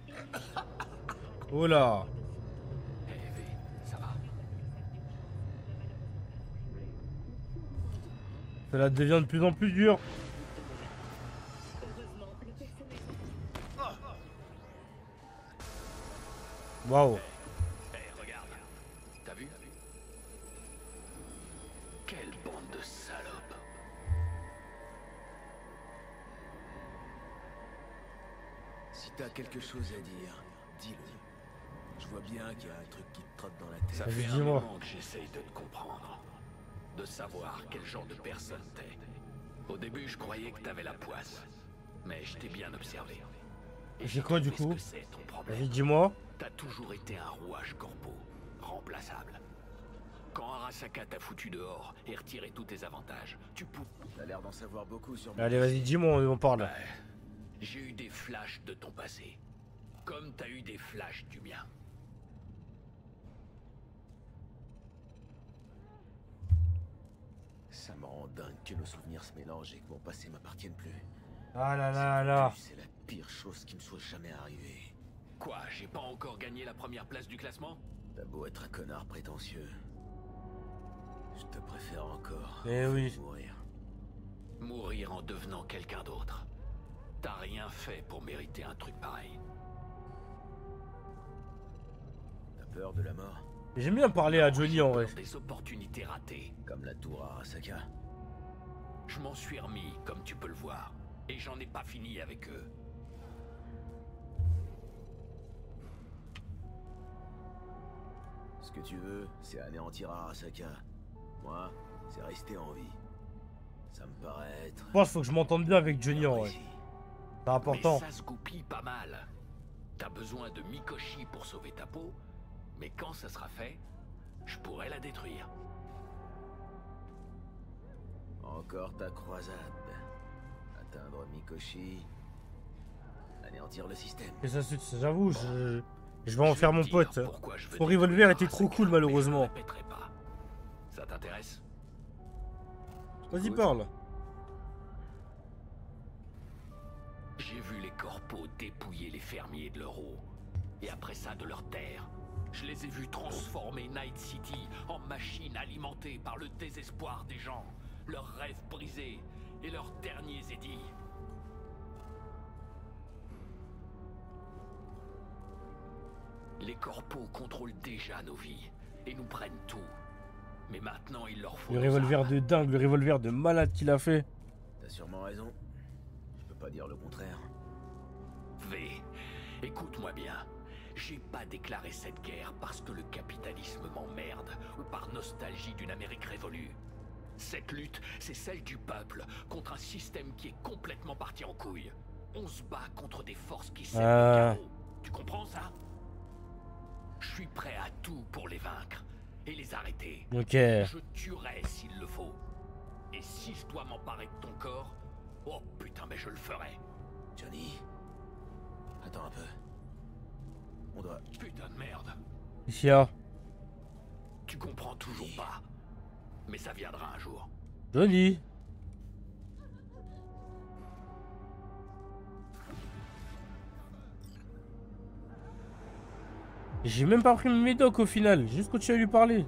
IEM. Oh là. Ça va. Cela devient de plus en plus dur. Waouh. Regarde. T'as vu? Quelle bande de salopes. Si t'as quelque chose à dire, dis-le. Je vois bien qu'il y a un truc qui te trotte dans la tête. Ça fait un moment que j'essaye de te comprendre. De savoir quel genre de personne t'es. Au début, je croyais que t'avais la poisse. Mais je t'ai bien observé. Et C'est quoi du coup? ce que c'est, ton problème. Vas-y dis-moi. T'as toujours été un rouage corpo, remplaçable. Quand Arasaka t'a foutu dehors et retiré tous tes avantages, tu pouvais... T'as l'air d'en savoir beaucoup sur moi. Allez vas-y dis-moi on parle. Ouais. J'ai eu des flashs de ton passé. Comme t'as eu des flashs du mien. Ça me rend dingue que nos souvenirs se mélangent et que mon passé m'appartienne plus. Ah là là là. C'est la pire chose qui me soit jamais arrivée. Quoi, j'ai pas encore gagné la première place du classement? T'as beau être un connard prétentieux. Je te préfère encore. Eh oui. Mourir. Mourir en devenant quelqu'un d'autre. T'as rien fait pour mériter un truc pareil. T'as peur de la mort? J'aime bien parler à Johnny en vrai. Des opportunités ratées. Comme la tour Arasaka. Je m'en suis remis, comme tu peux le voir. Et j'en ai pas fini avec eux. Ce que tu veux, c'est anéantir Arasaka. Moi, c'est rester en vie. Ça me paraît être... Je pense qu'il faut que je m'entende bien avec Johnny en vrai. C'est important. Mais ça se goupille pas mal. T'as besoin de Mikoshi pour sauver ta peau, mais quand ça sera fait, je pourrais la détruire. Encore ta croisade. Atteindre Mikoshi. Anéantir le système. Et ça, j'avoue, je vais en faire mon pote. Son revolver était trop cool malheureusement. Ça t'intéresse? Vas-y parle. J'ai vu les corpos dépouiller les fermiers de leur eau. Et après ça de leur terre. Je les ai vus transformer Night City en machine alimentée par le désespoir des gens. Leurs rêves brisés et leurs derniers édits. Les corpos contrôlent déjà nos vies et nous prennent tout. Mais maintenant il leur faut... Le revolver de dingue, le revolver de malade qu'il a fait. T'as sûrement raison. Je peux pas dire le contraire. V, écoute-moi bien. J'ai pas déclaré cette guerre parce que le capitalisme m'emmerde ou par nostalgie d'une Amérique révolue. Cette lutte, c'est celle du peuple contre un système qui est complètement parti en couille. On se bat contre des forces qui sèment le chaos. Tu comprends ça? Je suis prêt à tout pour les vaincre. et les arrêter. Ok. Je tuerai s'il le faut. Et si je dois m'emparer de ton corps, oh putain, mais je le ferai. Johnny, attends un peu. On doit... Putain de merde. Qu'est-ce qu'il y a? Tu comprends toujours pas. Mais ça viendra un jour. Johnny. J'ai même pas pris mes médocs au final, j'ai juste continué à lui parler.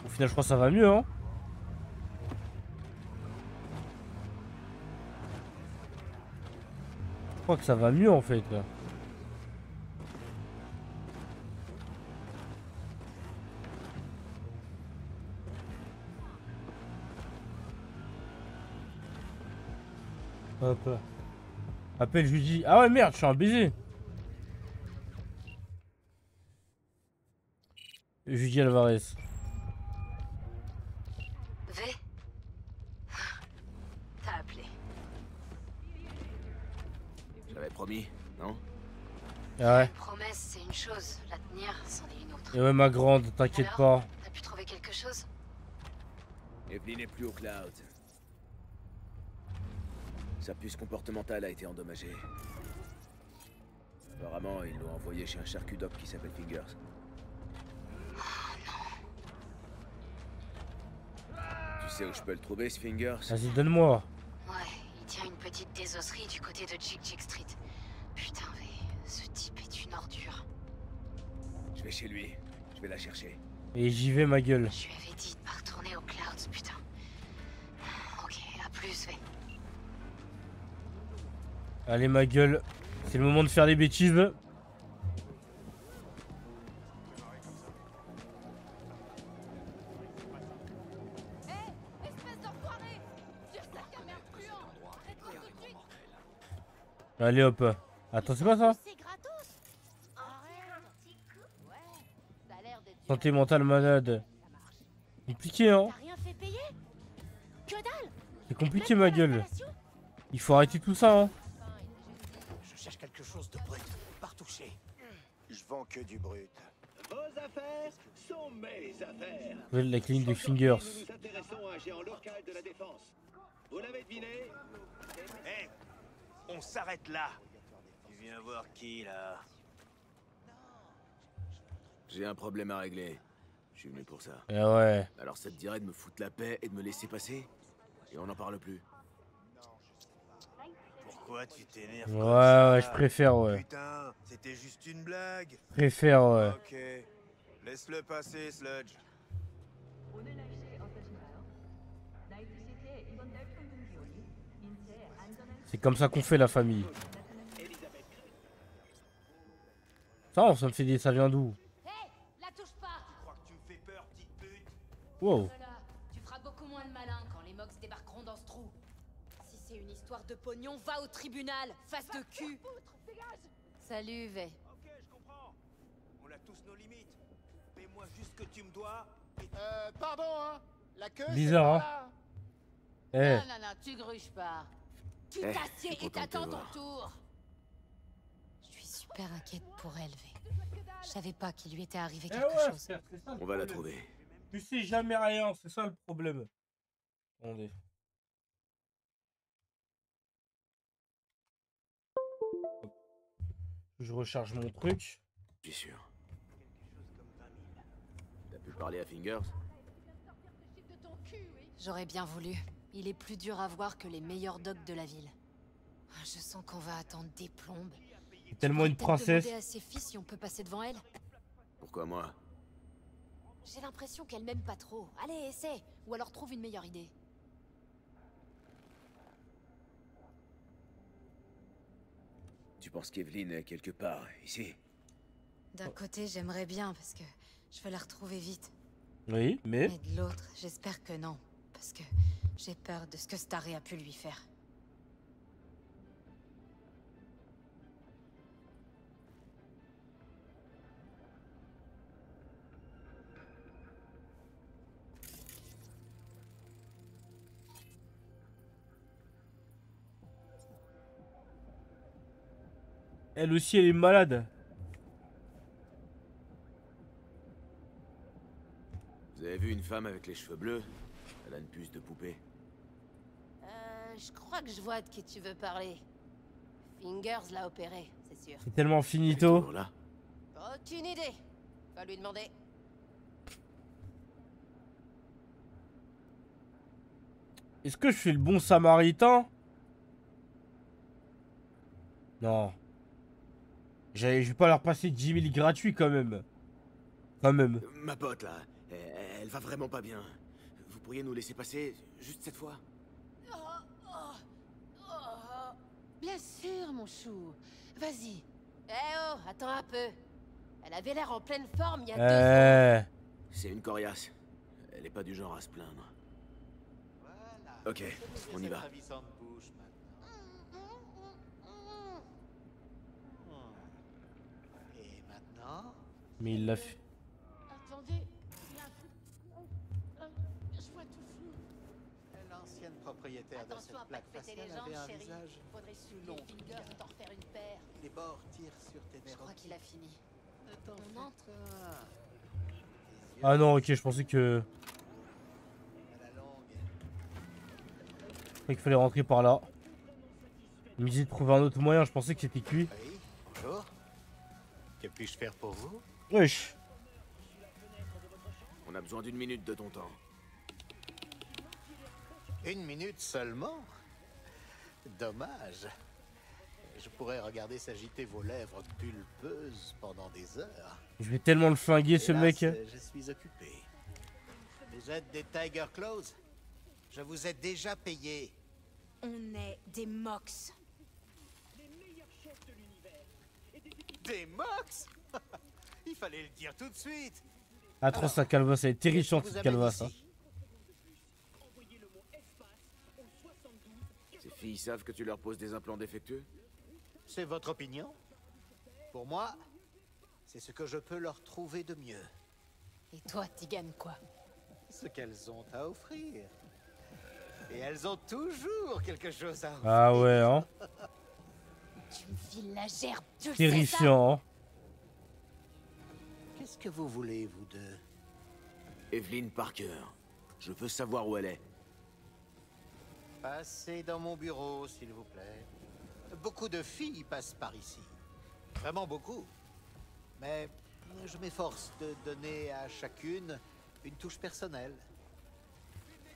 Au final, je crois que ça va mieux, hein. Je crois que ça va mieux en fait là. Hop. Appelle, je lui dis. Ah ouais, merde, je suis un baiser. Je lui dis Alvarez. V. T'as appelé. J'avais promis, non? Ah ouais. Une promesse, c'est une chose. La tenir, c'en est une autre. Et ouais, ma grande, t'inquiète Alors, pas. t'as pu trouver quelque chose? Evelyn n'est plus au Cloud. Sa puce comportementale a été endommagée. Apparemment, ils l'ont envoyé chez un charcutop qui s'appelle Fingers. Tu sais où je peux le trouver, ce Fingers? Vas-y, donne-moi. Ouais, il tient une petite désosserie du côté de Jig Street. Putain, V, ce type est une ordure. Je vais chez lui. Je vais la chercher. Et j'y vais, ma gueule. Je lui avais dit de pas retourner au Clouds, putain. Ok, à plus, V. Allez, ma gueule. C'est le moment de faire des bêtises. Allez, hop. Attends, c'est quoi ça? Santé mentale malade. Compliqué, hein? C'est compliqué, ma gueule. Il faut arrêter tout ça, hein. Je cherche quelque chose de brut, pas retouché. Je vends que du brut. Vos affaires sont mes affaires. La clinique de Fingers. Nous nous intéressons à un géant local de la défense. Vous l'avez deviné? Hé, on s'arrête là. Tu viens voir qui, là? J'ai un problème à régler. Je suis venu pour ça. Eh ouais. Alors ça te dirait de me foutre la paix et de me laisser passer? Et on n'en parle plus. Pourquoi tu t'énerves? Ouais, je préfère, ouais. Putain, c'était juste une blague. Je préfère, ouais. Ok. Laisse-le passer, Sludge. C'est comme ça qu'on fait la famille. Ça me fait des... Ça vient d'où? La touche pas! Tu crois que tu me fais peur, petite pute? Wow. Voilà, tu feras beaucoup moins de malin quand les Mox débarqueront dans ce trou. Si c'est une histoire de pognon, va au tribunal, face de cul! Salut, V. Ok, je comprends. On a tous nos limites. Fais-moi juste ce que tu me dois. Pardon, hein? La queue, Bizarre, hein? Eh. Non, non, non, tu gruges pas. Tu t'assieds et t'attends ton tour. Je suis super inquiète pour elle, V. Je savais pas qu'il lui était arrivé quelque chose. On va la trouver. Tu sais jamais rien, c'est ça le problème. Attendez. Je recharge mon truc. Je suis sûr. T'as pu parler à Fingers? J'aurais bien voulu. Il est plus dur à voir que les meilleurs docs de la ville. Je sens qu'on va attendre des plombes. C'est tellement une princesse. Demander à ses filles si on peut passer devant elle. Pourquoi moi? J'ai l'impression qu'elle m'aime pas trop. Allez, essaie. Ou alors trouve une meilleure idée. Tu penses qu'Evelyn est quelque part, ici? D'un côté, j'aimerais bien parce que je veux la retrouver vite. Oui, mais... Mais de l'autre, j'espère que non. Parce que j'ai peur de ce que Starry a pu lui faire. Elle aussi, elle est malade. Vous avez vu une femme avec les cheveux bleus? Elle a une puce de poupée. Je crois que je vois de qui tu veux parler. Fingers l'a opéré, c'est sûr. C'est tellement finito. Toujours là. Aucune idée. Va lui demander. Est-ce que je fais le bon samaritain? Non. Je vais pas leur passer 10 000 gratuits quand même. Quand même. Ma pote là, elle va vraiment pas bien. Vous pourriez nous laisser passer juste cette fois? Bien sûr, mon chou. Vas-y. Eh oh, attends un peu. Elle avait l'air en pleine forme il y a 2 ans. C'est une coriace. Elle est pas du genre à se plaindre. Ok, on y va. Et maintenant? Mais il l'a fait. Attendez. Je vois tout flou. L'ancienne propriétaire de cette Attention à pas plaque te péter les faciale avait jambes, un chérie. visage Faudrait supplier long. Fingers de t'en refaire une paire. Les bords tirent sur tes Je nerfs. crois qu'il a fini. On entre. Ah non, ok, je pensais que... Je croyais qu'il fallait rentrer par là. Il me disait de trouver un autre moyen, je pensais que c'était cuit. Oui, bonjour. Que puis-je faire pour vous? Wesh. On a besoin d'une minute de ton temps. 1 minute seulement? Dommage. Je pourrais regarder s'agiter vos lèvres pulpeuses pendant des heures. Je vais tellement le flinguer ce Hélas, mec. Je suis occupé. Vous êtes des Tiger Claws? Je vous ai déjà payé. On est des Mox. Des Mox? Il fallait le dire tout de suite. Atroce sa calvasse, elle est terrifiante cette calvasse. Hein. Ces filles savent que tu leur poses des implants défectueux? C'est votre opinion? Pour moi, c'est ce que je peux leur trouver de mieux. Et toi, t'y gagnes quoi? Ce qu'elles ont à offrir. Et elles ont toujours quelque chose à offrir. Ah ouais, hein. Tu me files la gerbe, tu le sais, Terrifiant, hein. Qu'est-ce que vous voulez, vous deux? Evelyn Parker. Je veux savoir où elle est. Passez dans mon bureau, s'il vous plaît. Beaucoup de filles passent par ici. Vraiment beaucoup. Mais je m'efforce de donner à chacune une touche personnelle.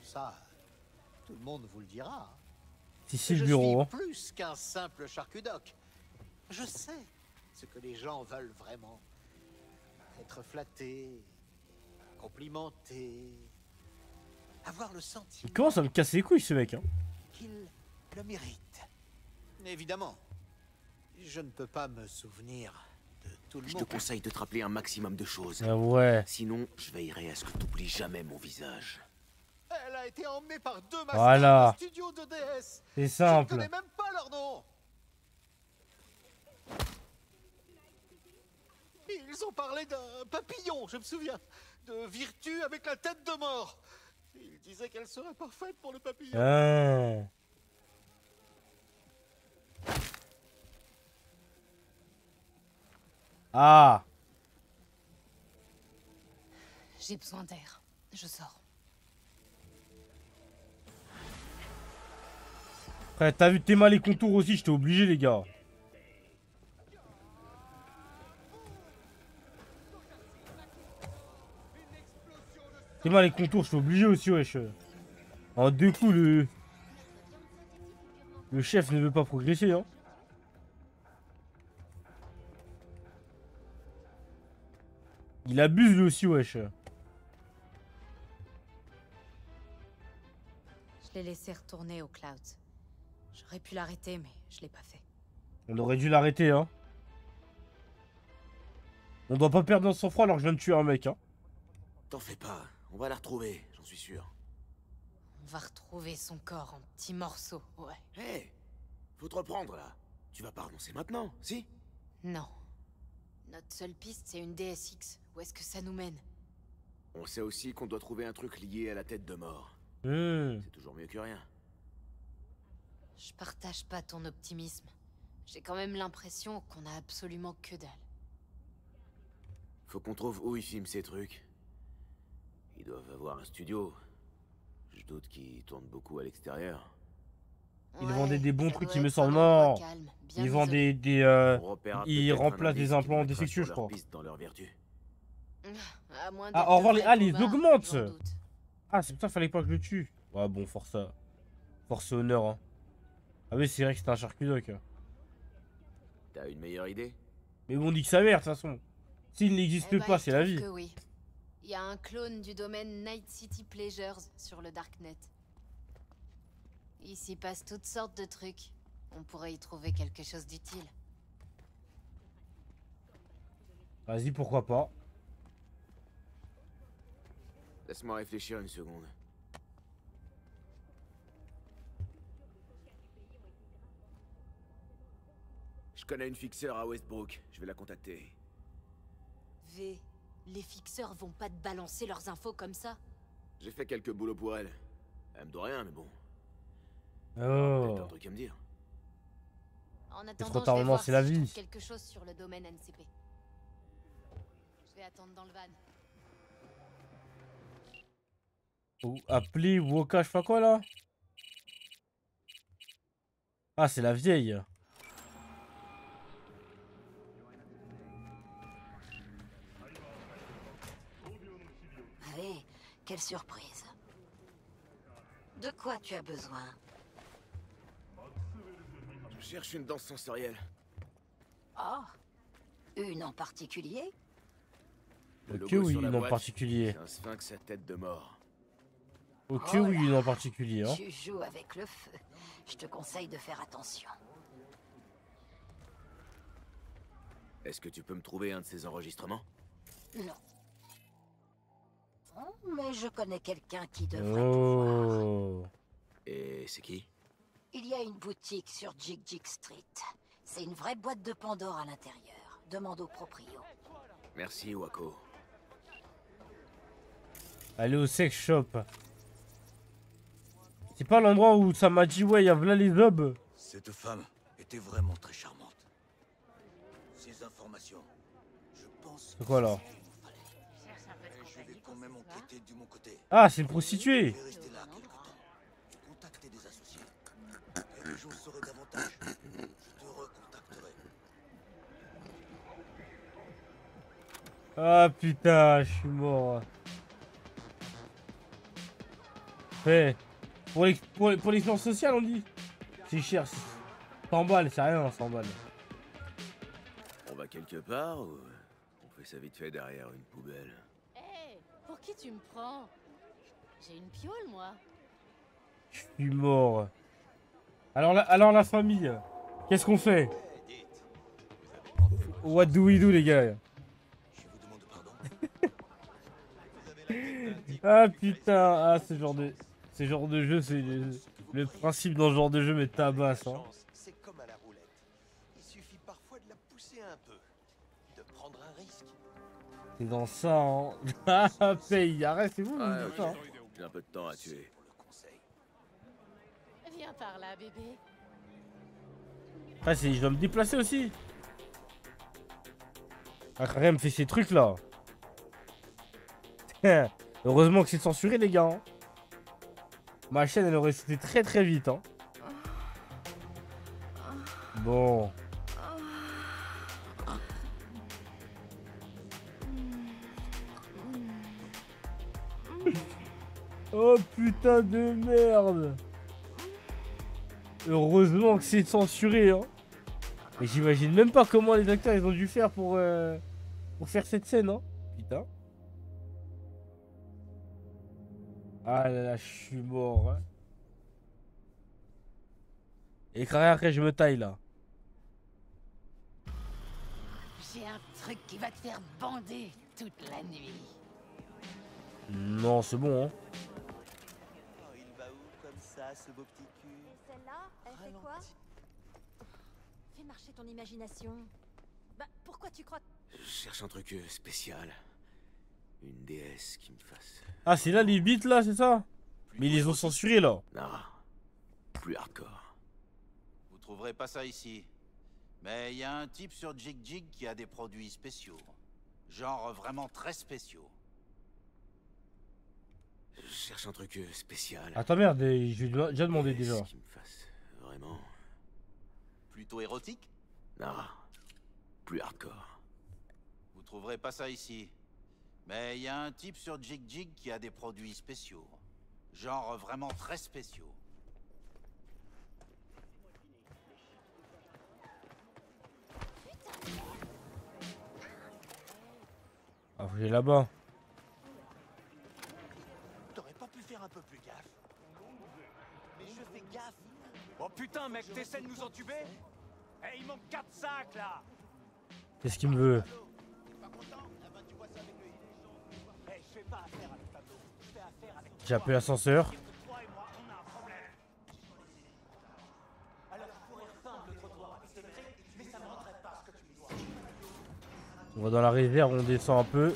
Ça, tout le monde vous le dira. Ici le bureau. Hein. Je suis plus qu'un simple charcudoc. Je sais ce que les gens veulent vraiment. Être flattés, complimentés, avoir le sentiment Il commence à me casser les couilles ce mec. Hein. qu'ils le méritent. Évidemment, je ne peux pas me souvenir de tout le Je monde. te conseille de te rappeler un maximum de choses. Ah ouais. Sinon, je veillerai à ce que tu n'oublies jamais mon visage. Elle a été emmenée par 2 masters Voilà. de studio de DS. C'est Je simple. ne connais même pas leur nom. Ils ont parlé d'un papillon, je me souviens. De Virtu avec la tête de mort. Ils disaient qu'elle serait parfaite pour le papillon. Ah. Ah. J'ai besoin d'air. Je sors. Frère, t'as vu tes mains les contours aussi, j'étais obligé les gars. Tes mains les contours, j'étais obligé aussi, wesh. En 2 coups, le chef ne veut pas progresser, hein. Il abuse lui aussi, wesh. Je l'ai laissé retourner au Clouds. J'aurais pu l'arrêter, mais je l'ai pas fait. On aurait dû l'arrêter, hein. On doit pas perdre notre sang-froid alors que je viens de tuer un mec, hein. T'en fais pas, on va la retrouver, j'en suis sûr. On va retrouver son corps en petits morceaux, ouais. Hé, faut te reprendre là. Tu vas pas renoncer maintenant, si? Non. Notre seule piste, c'est une DSX. Où est-ce que ça nous mène? On sait aussi qu'on doit trouver un truc lié à la tête de mort. C'est toujours mieux que rien. Je partage pas ton optimisme. J'ai quand même l'impression qu'on a absolument que dalle. Faut qu'on trouve où ils filment ces trucs. Ils doivent avoir un studio. Je doute qu'ils tournent beaucoup à l'extérieur. Ils vendaient des bons trucs, il me semble. Non, ils vendaient des ils remplacent des implants défectueux, je crois. Dans leur vertu. Ah, au revoir les... Ah, les augmentent. Ah, c'est pour ça qu'il fallait pas que je le tue. Ouais, bon, force et honneur, hein. Ah oui, c'est vrai que c'était un charcudoc. T'as une meilleure idée? Mais bon, on dit que sa mère, de toute façon. S'il n'existe pas, c'est la vie. Oui. Il y a un clone du domaine Night City Pleasures sur le Darknet. Il s'y passe toutes sortes de trucs. On pourrait y trouver quelque chose d'utile. Vas-y, pourquoi pas. Laisse-moi réfléchir une seconde. Je connais une fixeur à Westbrook. Je vais la contacter. V, les fixeurs vont pas te balancer leurs infos comme ça. J'ai fait quelques boulots pour elle. Elle me doit rien, mais bon. Oh. Peut-être un truc à me dire. En C'est trop attendant, tard, je vais non, voir c'est la si je vie. trouve quelque chose sur le domaine NCP. Je vais attendre dans le van. Ou appeler Woka, je sais pas quoi là. Ah, c'est la vieille. Allez, quelle surprise. De quoi tu as besoin? Je cherche une danse sensorielle. Oh, une en particulier? Ok, oui, une en particulier. C'est un sphinx à tête de mort. Ok, Oh oui, là, une en particulier. Hein. Tu joues avec le feu. Je te conseille de faire attention. Est-ce que tu peux me trouver un de ces enregistrements? Non. Oh, mais je connais quelqu'un qui devrait pouvoir. Et c'est qui? Il y a une boutique sur Jig Jig Street. C'est une vraie boîte de Pandore à l'intérieur. Demande au proprio. Merci, Wako. Allez au sex shop. C'est pas l'endroit où ça m'a dit, ouais, y'a là les obs. Cette femme était vraiment très charmante. Ces informations, je pense. C'est quoi là? Je vais quand même enquêter de mon côté. Ah, c'est une prostituée. Je vais rester là quelque temps. Contacter des associés. Et les choses seraient davantage. Je te recontacterai. Ah putain, je suis mort. Hey, pour l'expérience sociale, on dit. C'est cher. 100 balles, c'est rien, 100 balles. On va quelque part ou on fait ça vite fait derrière une poubelle? Hé, pour qui tu me prends? J'ai une piole, moi. Je suis mort. Alors la famille, qu'est-ce qu'on fait? What do we do, les gars? Ah putain, ah ce genre de jeu, c'est le principe dans ce genre de jeu mais tabasse hein. C'est comme à la roulette. Il suffit parfois de la pousser un peu, de prendre un risque. C'est dans ça hein. Ah paye, arrête, c'est vous, Ouais, ça, hein. J'ai un peu de temps à tuer. Viens par là, bébé. Ah je dois me déplacer aussi. Ah rien me fait ces trucs là. Heureusement que c'est censuré les gars hein. Ma chaîne elle aurait sauté très très vite hein. Bon. Oh putain de merde. Heureusement que c'est censuré hein. Mais j'imagine même pas comment les acteurs ils ont dû faire pour faire cette scène hein. Putain. Ah là là, je suis mort. Hein. Et après, je me taille là. J'ai un truc qui va te faire bander toute la nuit. Non, c'est bon, hein. Oh, il va où comme ça, ce beau petit cul? Celle-là, elle fait quoi? Fais marcher ton imagination. Bah, pourquoi tu crois? Je cherche un truc spécial. Une déesse qui me fasse... Ah, c'est là les beats là, c'est ça? Mais ils les ont censurés là. Non, plus hardcore. Vous trouverez pas ça ici. Mais il y a un type sur Jig Jig qui a des produits spéciaux. Genre vraiment très spéciaux. Je cherche un truc spécial. Attends, merde, je lui ai déjà demandé déjà. Qui me fasse vraiment... Plutôt érotique? Non, plus hardcore. Vous trouverez pas ça ici. Mais il y a un type sur Jig Jig qui a des produits spéciaux. Genre vraiment très spéciaux. Ah, faut aller là-bas. T'aurais pas pu faire un peu plus gaffe? Mais je fais gaffe. Oh putain, mec, t'essaies de nous entuber? Eh, il manque 4 sacs là! Qu'est-ce qu'il me veut? Eh, je fais pas affaire avec Pablo. Je fais affaire avec J'ai appelé l'ascenseur. toi et moi, on a un problème. Alors, je pourrais repeindre le trottoir avec tes briques, mais ça me rendrait pas ce que tu me dois. On va dans la réserve, on descend un peu.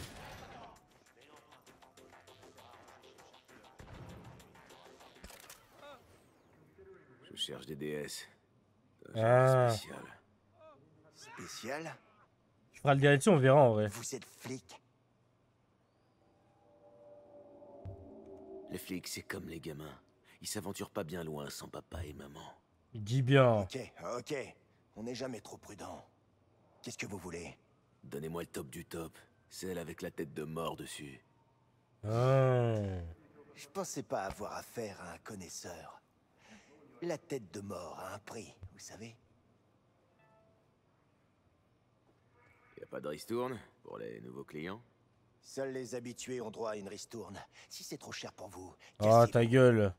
Je cherche des DS. Ah. Spécial. Spécial? Tu feras le direction, on verra en vrai. Vous êtes flic? Les flics, c'est comme les gamins. Ils s'aventurent pas bien loin sans papa et maman. Il dit bien. Ok. On n'est jamais trop prudent. Qu'est-ce que vous voulez? Donnez-moi le top du top. Celle avec la tête de mort dessus. Ah. Je pensais pas avoir affaire à un connaisseur. La tête de mort a un prix, vous savez? Y a pas de ristourne pour les nouveaux clients? Seuls les habitués ont droit à une ristourne. Si c'est trop cher pour vous, Ah, ta gueule.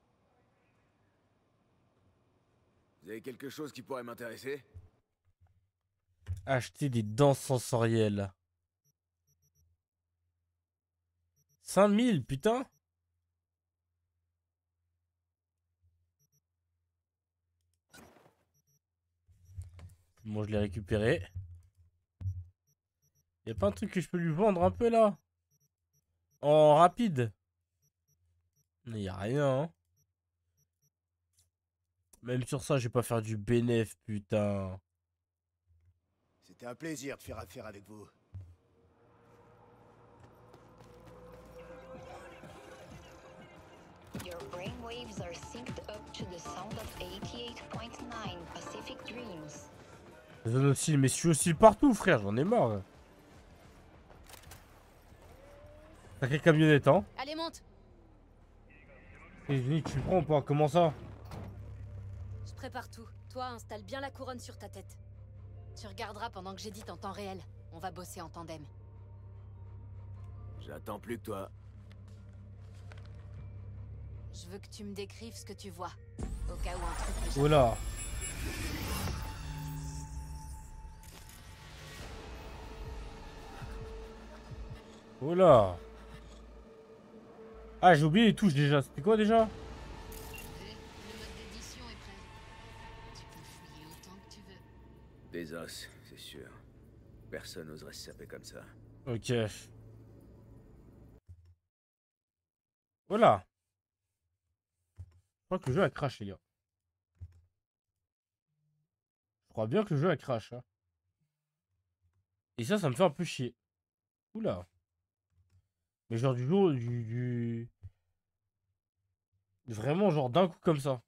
Vous avez quelque chose qui pourrait m'intéresser? Acheter des dents sensorielles. 5000, putain. Bon, je l'ai récupéré. Y a pas un truc que je peux lui vendre un peu là? En rapide? Mais y a rien, hein. Même sur ça, je vais pas faire du bénéf, putain. C'était un plaisir de faire affaire avec vous. Your brainwaves are synced up to the sound of 88.9 Pacific Dreams. Zone hostile, mais je suis hostile partout, frère, j'en ai marre. Sacré camionnette, hein. Allez, monte! Et Jenny, tu le prends ou pas? Comment ça? Je prépare tout. Toi, installe bien la couronne sur ta tête. Tu regarderas pendant que j'édite en temps réel. On va bosser en tandem. J'attends plus que toi. Je veux que tu me décrives ce que tu vois. Au cas où un truc... Oh là. Oh là. Ah, j'ai oublié les touches déjà. C'était quoi déjà? Le mode d'édition est prêt. Tu peux fouiller autant que tu veux. Des os, c'est sûr. Personne n'oserait se saper comme ça. Ok. Voilà. Je crois que le jeu a crash, les gars. Je crois bien que le jeu a crash. Hein. Et ça me fait un peu chier. Oula. Mais genre du jour, vraiment genre d'un coup comme ça.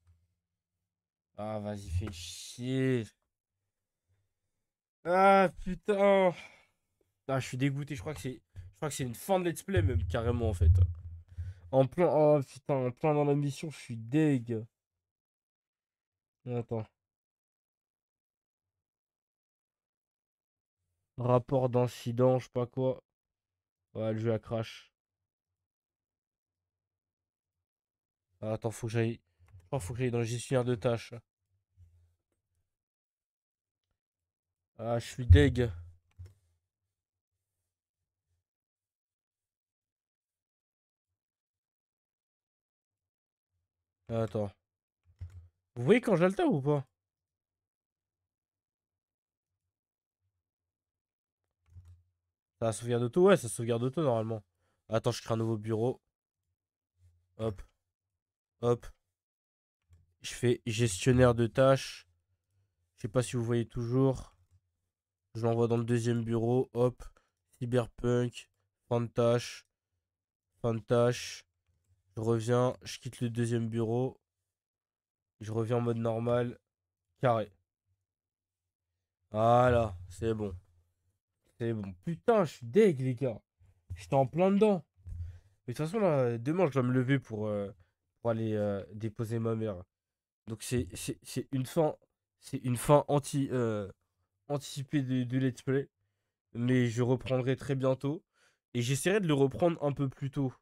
Ah, vas-y, fais chier. Ah, putain. Ah, je suis dégoûté. Je crois que c'est une fin de let's play même, carrément, en fait. En plein... Oh, putain, en plein dans la mission, je suis deg. Attends. Rapport d'incident, je sais pas quoi. Ouais, le jeu a crash. Ah, attends, faut que j'aille... Je crois qu'il faut que j'aille dans le gestionnaire de tâches. Ah, je suis deg. Attends. Vous voyez quand j'alter ou pas? Ça sauvegarde auto? Ouais, ça sauvegarde auto normalement. Attends, je crée un nouveau bureau. Hop. Hop. Je fais gestionnaire de tâches. Je sais pas si vous voyez toujours. Je l'envoie dans le deuxième bureau. Hop. Cyberpunk. Fantache. Fantache. Je reviens. Je quitte le deuxième bureau. Je reviens en mode normal. Carré. Voilà. C'est bon. C'est bon. Putain, je suis deg, les gars. J'étais en plein dedans. Mais de toute façon, là, demain, je dois me lever pour aller déposer ma mère. Donc, c'est une fin. C'est une fin anticipée de let's play. Mais je reprendrai très bientôt. Et j'essaierai de le reprendre un peu plus tôt.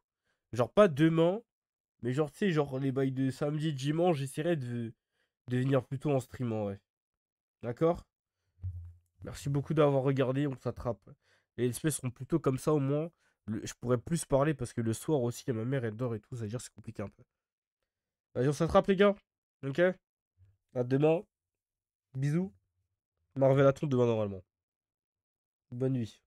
Genre, pas demain. Mais genre, tu sais, genre les bails de samedi, dimanche, j'essaierai de venir plus tôt en streamant, ouais. D'accord? Merci beaucoup d'avoir regardé, on s'attrape. Les let's play seront plutôt comme ça, au moins. Je pourrais plus parler parce que le soir aussi, ma mère, elle dort et tout, ça veut dire que c'est compliqué un peu. Vas-y, on s'attrape, les gars. Ok? À demain. Bisous. Marvel attend demain, normalement. Bonne nuit.